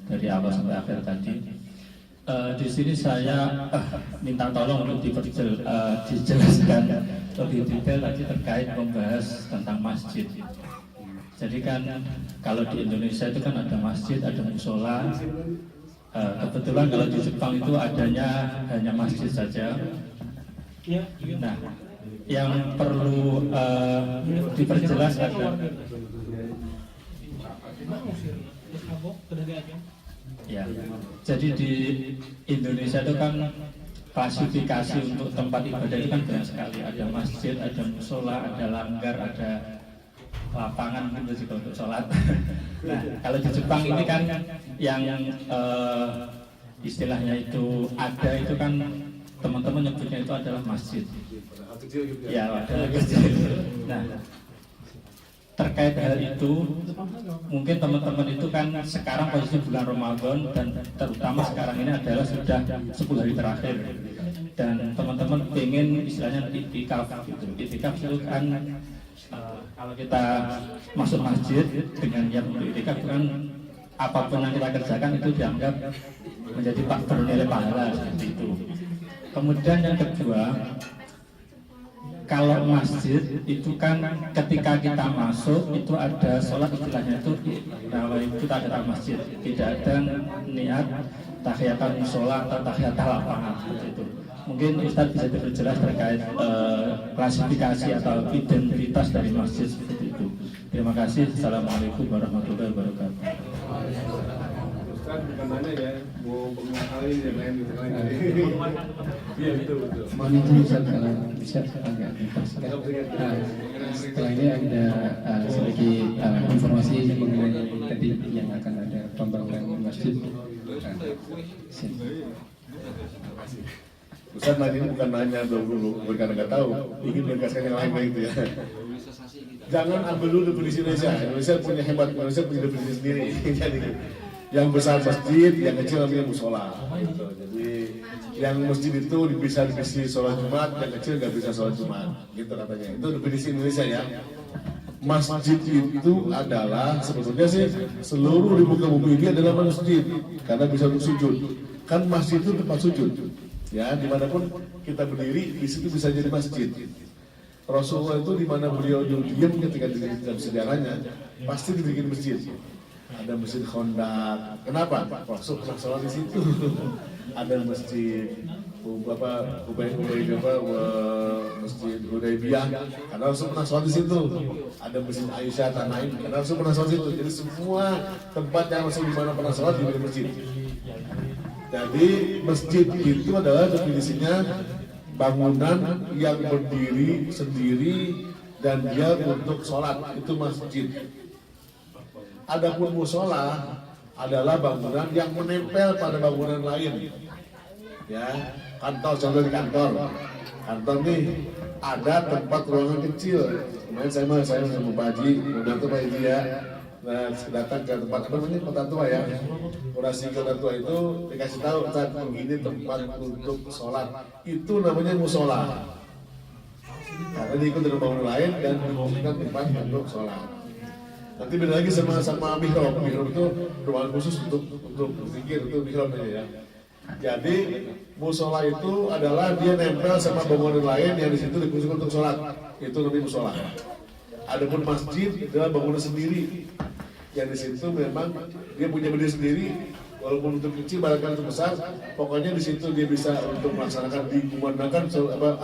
dari awal sampai akhir tadi. Di sini saya minta tolong untuk dijelaskan lebih detail tadi terkait membahas tentang masjid. Jadi kan kalau di Indonesia itu kan ada masjid, ada musola. Kebetulan kalau di Jepang itu adanya hanya masjid saja. Nah, yang perlu diperjelas adalah ya, jadi di Indonesia itu kan klasifikasi untuk tempat ibadah itu kan banyak sekali. Ada masjid, ada musola, ada langgar, ada lapangan itu juga untuk sholat. Nah, kalau di Jepang ini kan yang istilahnya itu ada itu kan teman-teman nyebutnya itu adalah masjid. Ya, ada kecil. Nah, terkait hal itu, mungkin teman-teman itu kan sekarang posisi bulan Ramadan dan terutama sekarang ini adalah sudah 10 hari terakhir. Dan teman-teman ingin istilahnya itikaf gitu. Itikaf itu kan kalau kita masuk masjid dengan niat untuk itikaf kan apapun yang kita kerjakan itu dianggap menjadi bernilai pahala seperti itu. Kemudian yang kedua, kalau masjid itu kan ketika kita masuk itu ada sholat istilahnya itu bahwa kita datang masjid, tidak ada niat tahiyatul musola atau tahiyatul lapangan seperti itu. Mungkin Ustaz bisa diperjelas terkait klasifikasi atau identitas dari masjid seperti itu. Terima kasih. Assalamualaikum warahmatullahi wabarakatuh. Ustaz bukan nanya ya, mau mengakalin yang lain gitu kan. Iya betul. Mohon izin Ustaz kalau bisa agak dipaskan. Setelah ini ada sedikit informasi mengenai tadi yang akan ada pembangunan masjid. Ustaz ini bukan nanya dulu, karena nggak tahu, ingin menegaskan yang lain gitu ya. Jangan ambil dulu definisi Indonesia. Indonesia punya hebat, Indonesia punya definisi sendiri. Jadi yang besar masjid, yang kecil namanya musola. Gitu. Jadi yang masjid itu bisa divisi sholat Jumat, yang kecil nggak bisa sholat Jumat. Gitu katanya. Itu definisi Indonesia ya. Masjid itu adalah sebetulnya sih seluruh di muka bumi ini adalah masjid karena bisa untuk sujud. Kan masjid itu tempat sujud. Ya, dimanapun kita berdiri, di situ bisa jadi masjid. Rasulullah itu di mana beliau diam ketika di dalam sejarahnya, pasti dibikin masjid. Ada masjid Khandaq. Kenapa? Rasul pernah sholat di situ. Ada masjid masjid Hudaybiyah. Karena Rasul pernah sholat di situ. Ada masjid Aisyah Tanaim. Karena Rasul pernah sholat di situ. Jadi semua tempat yang Rasul di mana pernah sholat dibikin masjid. Jadi masjid itu adalah definisinya bangunan yang berdiri sendiri dan dia untuk sholat, itu masjid. Adapun musola adalah bangunan yang menempel pada bangunan lain. Ya, kantor, contoh di kantor nih ada tempat ruangan kecil. Kemarin saya sama Pak Haji, membantu Pak Haji ya. Nah, datang ke tempat apa namanya kota tua ya. Orasi kota tua itu dikasih tahu saat ini tempat untuk sholat. Itu namanya musola. Karena diikut dengan bangunan lain dan memungkinkan tempat untuk sholat. Nanti beda lagi sama mihrab. Mihrab itu ruangan khusus untuk berzikir, itu mihrab aja ya. Jadi musola itu adalah dia nempel sama bangunan lain yang di situ dikhususkan untuk sholat. Itu namanya musola. Adapun masjid adalah bangunan sendiri yang di situ memang dia punya berdiri sendiri, walaupun untuk kecil barangkali untuk besar, pokoknya di situ dia bisa untuk melaksanakan dikumandangkan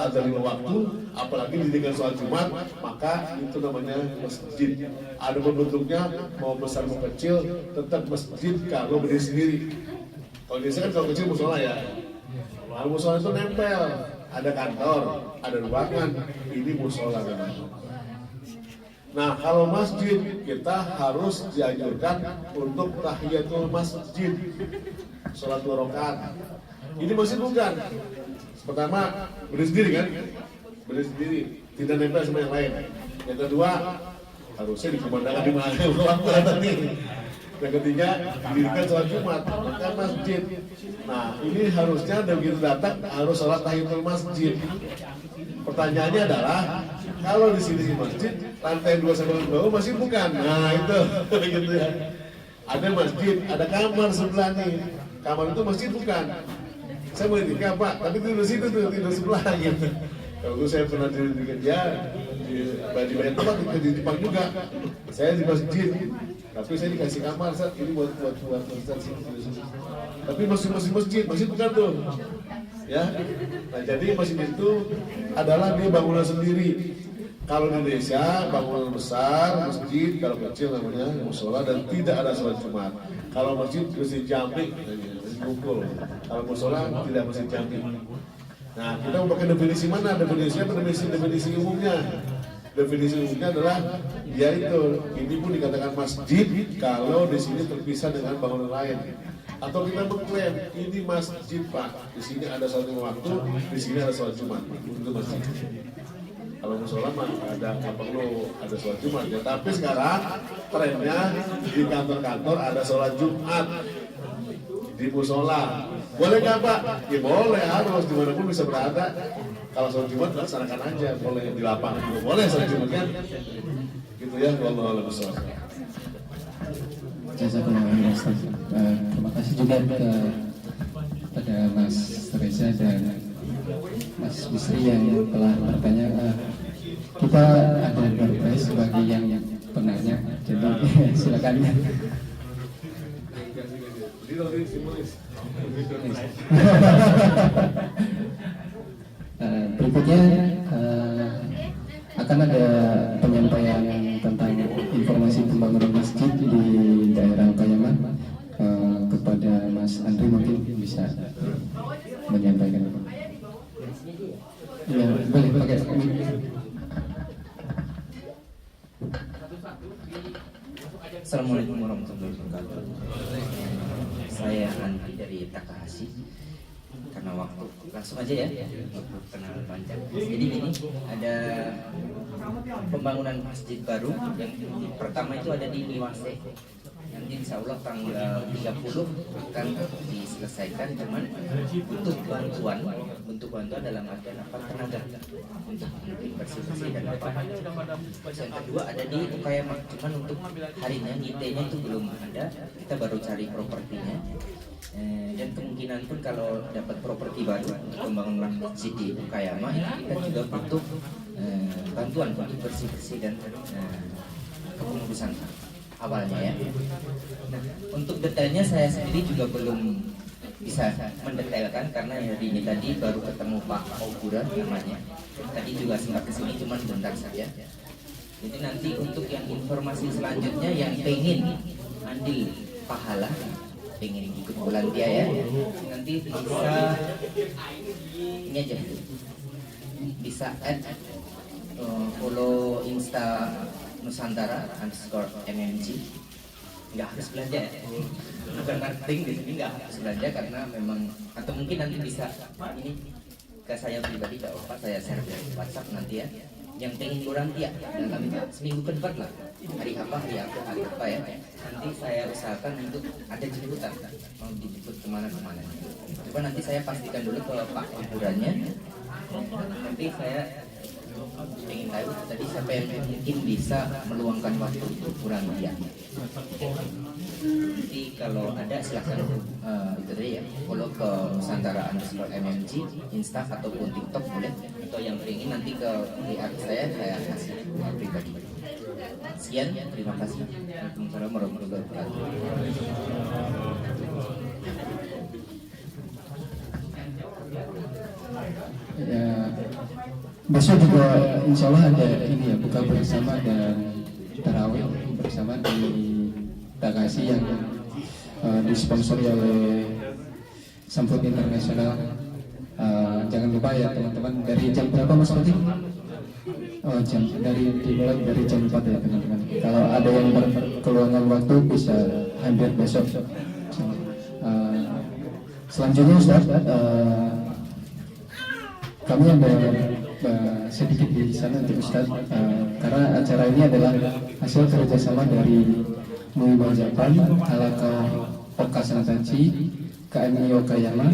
azan lima waktu, apalagi didirikan sholat Jumat, maka itu namanya masjid. Adapun bentuknya mau besar mau kecil tetap masjid kalau berdiri sendiri. Kalau biasanya kan kalau kecil musola ya. Kalau musola itu nempel, ada kantor, ada ruangan, ini musola memang. Nah, kalau masjid kita harus dianjurkan untuk tahiyatul masjid, sholat 2 rakaat. Ini masjid bukan. Pertama, berdiri sendiri kan? Berdiri sendiri, tidak nempel sama yang lain. Yang kedua, harusnya dikumandangkan di mana waktu tadi. Yang ketiga, didirikan sholat Jumat, bukan masjid. Nah, ini harusnya begitu datang harus sholat tahiyatul masjid. Pertanyaannya adalah, kalau di sini di masjid lantai 2 sampai bawah masih bukan. Nah itu gitu ya. Ada masjid, ada kamar sebelah nih. Kamar itu masjid bukan. Saya boleh tinggal Pak, tapi tidur situ tuh, tidur sebelah gitu. Kalau itu saya pernah di kerja di banyak tempat di Jepang juga. Saya di masjid, tapi saya dikasih kamar saat ini buat Ustaz sini. Tapi masjid bukan tuh. Ya, nah jadi masjid itu adalah dia bangunan sendiri. Kalau di Indonesia bangunan besar, masjid, kalau kecil namanya musola dan tidak ada sholat Jumat. Kalau masjid masjid jami, masjid kumpul. Kalau musola tidak masjid jami. Nah kita mau pakai definisi mana? Definisi umumnya. Definisi umumnya adalah yaitu ini pun dikatakan masjid kalau di sini terpisah dengan bangunan lain. Atau kita mengklaim ini masjid Pak, di sini ada sholat waktu, di sini ada sholat Jumat, itu masjid. Kalau musola mah nggak perlu ada sholat Jumat ya. Tapi sekarang trennya di kantor-kantor ada sholat Jumat di musola. Boleh nggak Pak? Ya boleh, harus dimanapun bisa berada. Kalau sholat Jumat laksanakan aja, boleh di lapangan juga boleh sholat Jumat kan? Gitu ya, wallahu a'lam bishawab. Jazakallah khairan Ustaz. Terima kasih juga kepada Mas Reza dan Mas Bisri yang telah bertanya. Kita ada door prize bagi yang penanya, jadi silakan. Berikutnya akan ada penyampaian tentang informasi pembangunan masjid di daerah Payaman. Kepada Mas Andri mungkin bisa menyampaikan. Ya, boleh pakai. Assalamualaikum warahmatullahi wabarakatuh. Saya Andri dari Takahashi. Karena waktu langsung aja ya untuk kenalan panjang. Jadi ini ada pembangunan masjid baru yang pertama itu ada di Niwase. Nanti insya Allah tanggal 30 akan diselesaikan, cuman untuk bantuan dalam artian apa, tenaga untuk bersih-bersih dan apa. Yang kedua ada di Ukayama, cuman untuk harinya nitenya itu belum ada, kita baru cari propertinya. Dan kemungkinan pun kalau dapat properti baru untuk pembangunan masjid di Ukayama, kita juga butuh bantuan untuk bersih-bersih dan kepengurusan awalnya ya. Nah, untuk detailnya saya sendiri juga belum bisa mendetailkan karena hari ini tadi baru ketemu Pak Augura namanya. Tadi juga sempat kesini cuman bentar saja. Jadi nanti untuk yang informasi selanjutnya yang pengen andil pahala, pengen ikut volantia ya, nanti bisa ini aja, bisa add follow Insta Nusantara_MMG. Nggak harus belanja ya, bukan marketing di sini, nggak harus belanja karena memang, atau mungkin nanti bisa ini ke saya pribadi, nggak apa, saya share di WhatsApp nanti ya. yang pengen berantia dalam seminggu ke depan lah, hari apa ya, nanti saya usahakan untuk ada jemputan, mau dijemput kemana-kemana. Coba nanti saya pastikan dulu ke Pak hiburannya, nanti saya ingin tahu tadi siapa yang mungkin bisa meluangkan waktu untuk berantia. Nanti kalau ada silakan itu tadi ya, follow ke Nusantara_MMG Insta ataupun TikTok boleh, atau yang ingin nanti ke WA saya kasih pribadi. Sekian, terima kasih. Assalamualaikum warahmatullahi wabarakatuh. Ya, besok juga insya Allah ada ini ya, buka bersama dan tarawih bersama di Takasi yang disponsori oleh Samfut Internasional. Jangan lupa ya teman-teman, dari jam berapa Mas Fatih? Oh, dimulai dari jam 4 ya teman-teman. Kalau ada yang berkeluangan waktu bisa hadir besok. Selanjutnya Ustaz, kami ada sedikit di sana untuk Ustaz, karena acara ini adalah hasil kerjasama dari MUI Japan, Alaka Oka Santanchi, KMI Okayama,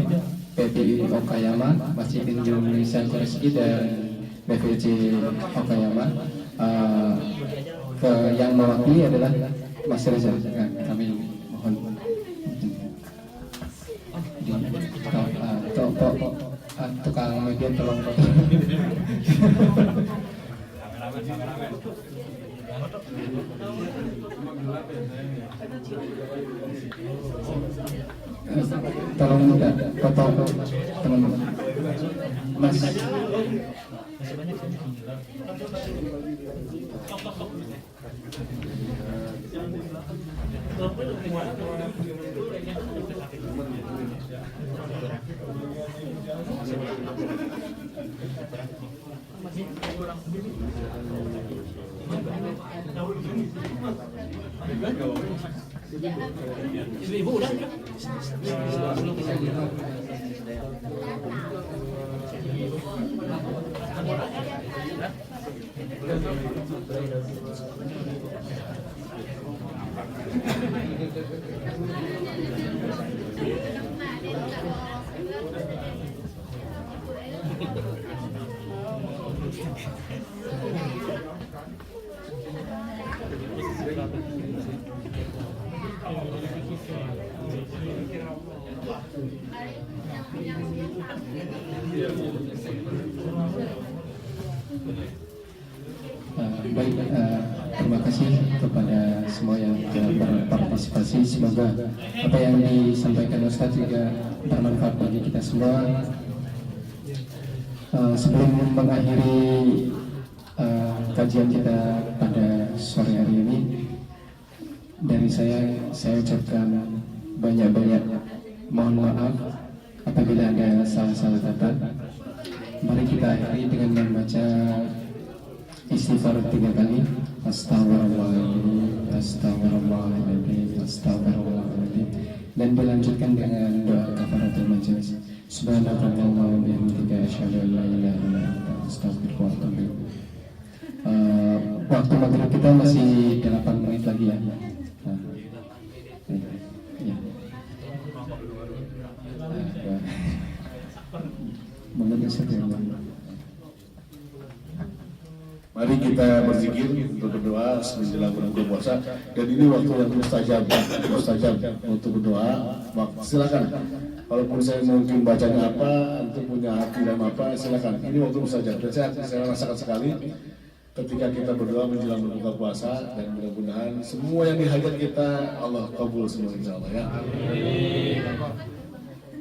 PPI Okayama, Masjid Indonesia Koreski dan BVC Okayama. Yang mewakili adalah Mas Reza. Kami mohon tukang media tolong tolong minta foto teman-teman Mas. Ibu udah. Baik, terima kasih kepada semua yang telah berpartisipasi. Semoga apa yang disampaikan Ustaz juga bermanfaat bagi kita semua. Sebelum mengakhiri kajian kita pada sore hari ini, dari saya ucapkan banyak-banyak mohon maaf apabila ada salah-salah kata. Mari kita akhiri dengan membaca istighfar 3 kali. Astagfirullahaladzim, astagfirullahaladzim, astagfirullahaladzim. Dan dilanjutkan dengan doa kafaratul majelis. Subhanakallahumma wa bihamdika asyhadu an la ilaha illa anta astaghfiruka wa atubu ilaik. Waktu maghrib kita masih 8 menit lagi ya. Mari kita berzikir untuk berdoa menjelang berbuka puasa, dan ini waktu yang mustajab untuk berdoa. Silakan, walaupun saya mungkin bacanya apa, untuk punya hati dan apa, silakan. Ini waktu mustajab, dan saya rasakan sekali ketika kita berdoa menjelang berbuka puasa, dan mudah-mudahan semua yang dihajat kita Allah kabul semua insyaallah ya.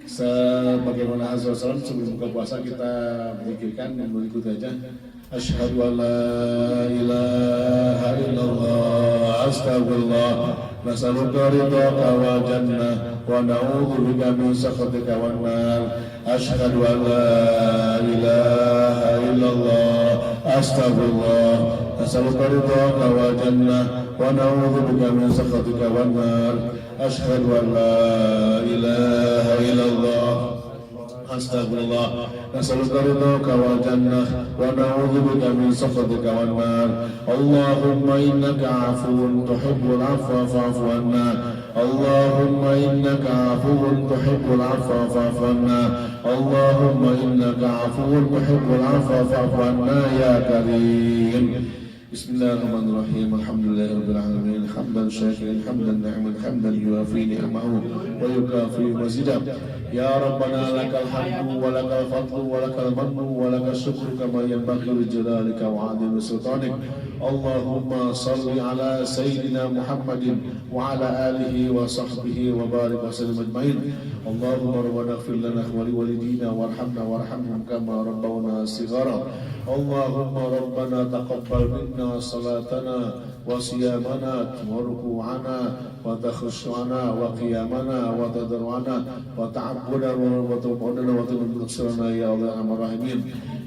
Sebagaimana Hazrat Salam sebelum buka puasa kita berzikirkan dan berikut aja. Asyhadu an la ilaha illallah astagfirullah nas'aluka ridhaka wa jannah wa na'udzu bika min sakhatika wan nar. Asyhadu an la ilaha illallah astagfirullah nas'aluka ridhaka wa jannah wa na'udzu bika min sakhatika wan nar. Asyhadu an la ilaha illallah Astaghfirullah. Nas'aluka ridhaka wal jannah wa na'udzubika min sakhatika wan nar. Allahumma innaka 'afuwun tuhibbul 'afwa fa'fu 'anna. Allahumma innaka 'afuwun tuhibbul 'afwa fa'fu 'anna. Allahumma innaka 'afuwun tuhibbul 'afwa fa'fu 'anna ya karim. Bismillahirrahmanirrahim. Alhamdulillahirabbil alamin. Hamdan syakiran hamdan ni'man hamdan yuafi ni'amahu wa yukafi mazidah. Ya Rabbana lakal hamdu wa lakal fadlu wa lakal mannu wa lakal syukru kama yanbaghi li jalalika wa 'azimi sultanik. Allahumma salli ala sayyidina Muhammadin wa ala alihi wa sahbihi wa barik wa sallim ajmain. Allahumma rabbana ighfir lana wa li walidina warhamna warhamhum kama rabbawna shighara. Allahumma rabbana taqabbal minna salatana wa siyamana wa ruku'ana wa takhushu'ana wa qiyamana wa tadarru'ana wa ta'abbudana wa tawbudana wa tawbudana ya Allah ya Arhamar Rahimin.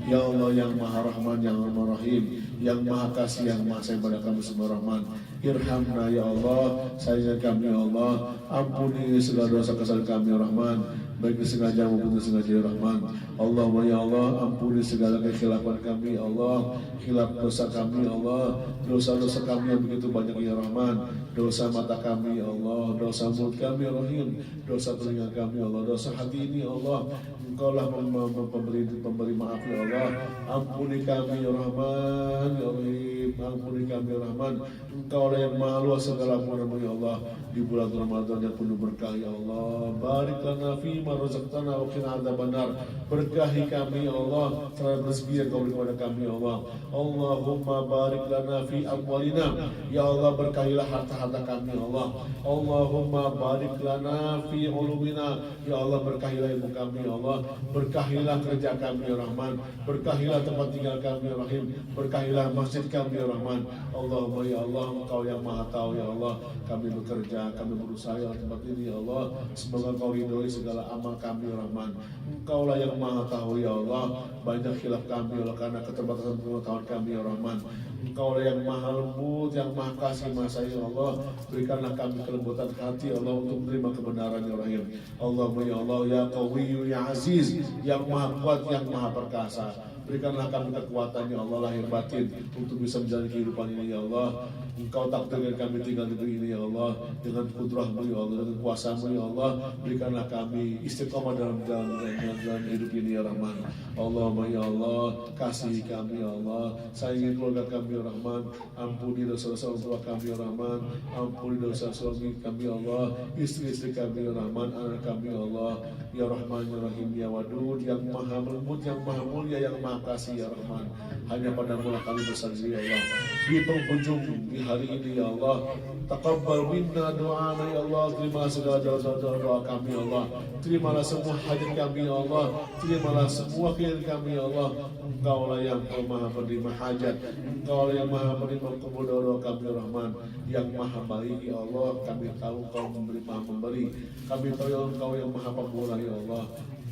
Ya Allah yang Maha Rahman, yang Maha Rahim, yang Maha Kasih, yang Maha Sayang pada kami semua Rahman. Irhamna ya Allah, sayang kami ya Allah, ampuni segala dosa kesalahan kami ya Rahman, baik disengaja maupun tidak sengaja ya Rahman. Allahumma ya Allah, ampuni segala kekhilafan kami ya Allah, khilaf dosa kami ya Allah, dosa-dosa kami yang begitu banyak ya Rahman, dosa mata kami ya Allah, dosa mulut kami ya Rahim, dosa telinga kami ya Allah, dosa hati ini ya Allah. Engkaulah pemberi maaf ya Allah. Ampuni kami ya Rahman ya Rahim, ampuni kami ya Rahman. Engkaulah yang maha luas segala ampunanmu ya Allah. Di bulan Ramadan yang penuh berkah ya Allah, barik lana fima razaqtana wa qina adzabannar. Berkahi kami ya Allah terhadap rezeki yang kau beri kepada kami ya Allah. Allahumma barik lana fi amwalina, ya Allah berkahilah harta-harta kami ya Allah. Allahumma barik lana fi ulumina, ya Allah berkahilah ilmu kami ya Allah. Berkahilah kerja kami ya Rahman, berkahilah tempat tinggal kami ya Rahim, berkahilah masjid kami ya Rahman. Allahumma ya Allah, Engkau yang maha tahu ya Allah. Kami bekerja, kami berusaha ya tempat ini ya Allah. Semoga Engkau ridhoi segala amal kami ya Rahman. Engkaulah yang maha tahu ya Allah. Banyak khilaf kami ya Allah karena keterbatasan pengetahuan kami ya Rahman. Engkaulah yang maha lembut, yang maha kasih, maha sayang ya Allah. Berikanlah kami kelembutan hati ya Allah untuk menerima kebenaran ya Rahim. Allahumma ya Allah ya Qawiyyu ya Aziz, yang maha kuat, yang maha perkasa. Berikanlah kami kekuatan ya Allah lahir batin untuk bisa menjalani kehidupan ini ya Allah. Engkau takdirkan kami tinggal di negeri ini ya Allah dengan kudrahmu ya Allah, dengan kuasamu ya Allah. Berikanlah kami istiqomah dalam jalan hidup ini ya Rahman. Allahumma ya Allah, kasihi kami ya Allah, sayangi keluarga kami ya Rahman. Ampuni dosa-dosa orang tua kami ya Rahman. Ampuni dosa suami kami ya Allah, istri-istri kami ya Rahman, anak kami ya Allah. Ya Rahman ya Rahim ya Wadud, yang maha lembut, yang maha mulia, yang maha kasih ya Rahman. Hanya padamu lah kami bersandar ya Allah. Di penghujung di hari ini ya Allah, taqabbal minna doana ya Allah. Terimalah segala doa kami ya Allah. Terimalah semua hajat kami ya Allah. Terimalah semua keinginan kami ya Allah. Engkaulah yang maha penerima hajat, Engkaulah yang maha penerima doa kami ya Rahman. Yang maha baik ya Allah. Kami tahu Engkau memberi, maha memberi. Kami tahu Engkau yang maha pemurah ya Allah.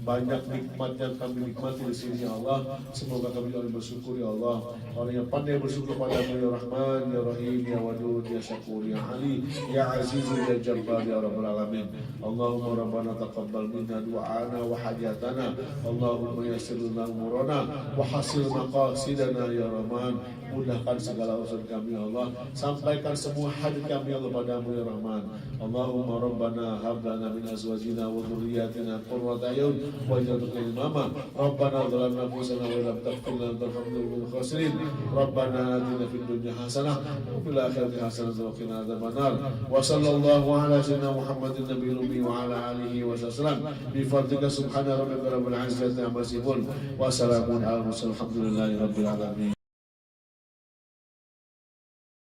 Banyak nikmat yang kami nikmati di sini ya Allah. Semoga kami orang bersyukur ya Allah. Orang yang pandai bersyukur padamu ya Rahman, ya Rahim, ya Wadud, ya Syakur, ya Ali, ya Aziz, ya Jabbar, ya Rabbal Alamin. Allahumma Rabbana taqabbal minna du'ana wa hajatana. Allahumma yassir lana umurana wa hasil maqasidana ya Rahman. Mudahkan segala urusan kami ya Allah. Sampaikan semua hajat kami ya Allah padamu ya Rahman. Allahumma Rabbana hab lana min azwajina wa dhurriyyatina qurrata a'yun waj'alna imama. Rabbana zalamna anfusana wa lam taghfir lana tarhamna wa lana khasirin. Rabbana atina fid dunya hasanah wa fil akhirati hasanah wa qina adzabannar. Wa sallallahu ala sayyidina Muhammadin nabiyil ummi wa ala alihi wa sallam. Bi fadlika subhana rabbika rabbil izzati amma yasifun wa salamun ala mursalin. Alhamdulillahi rabbil alamin.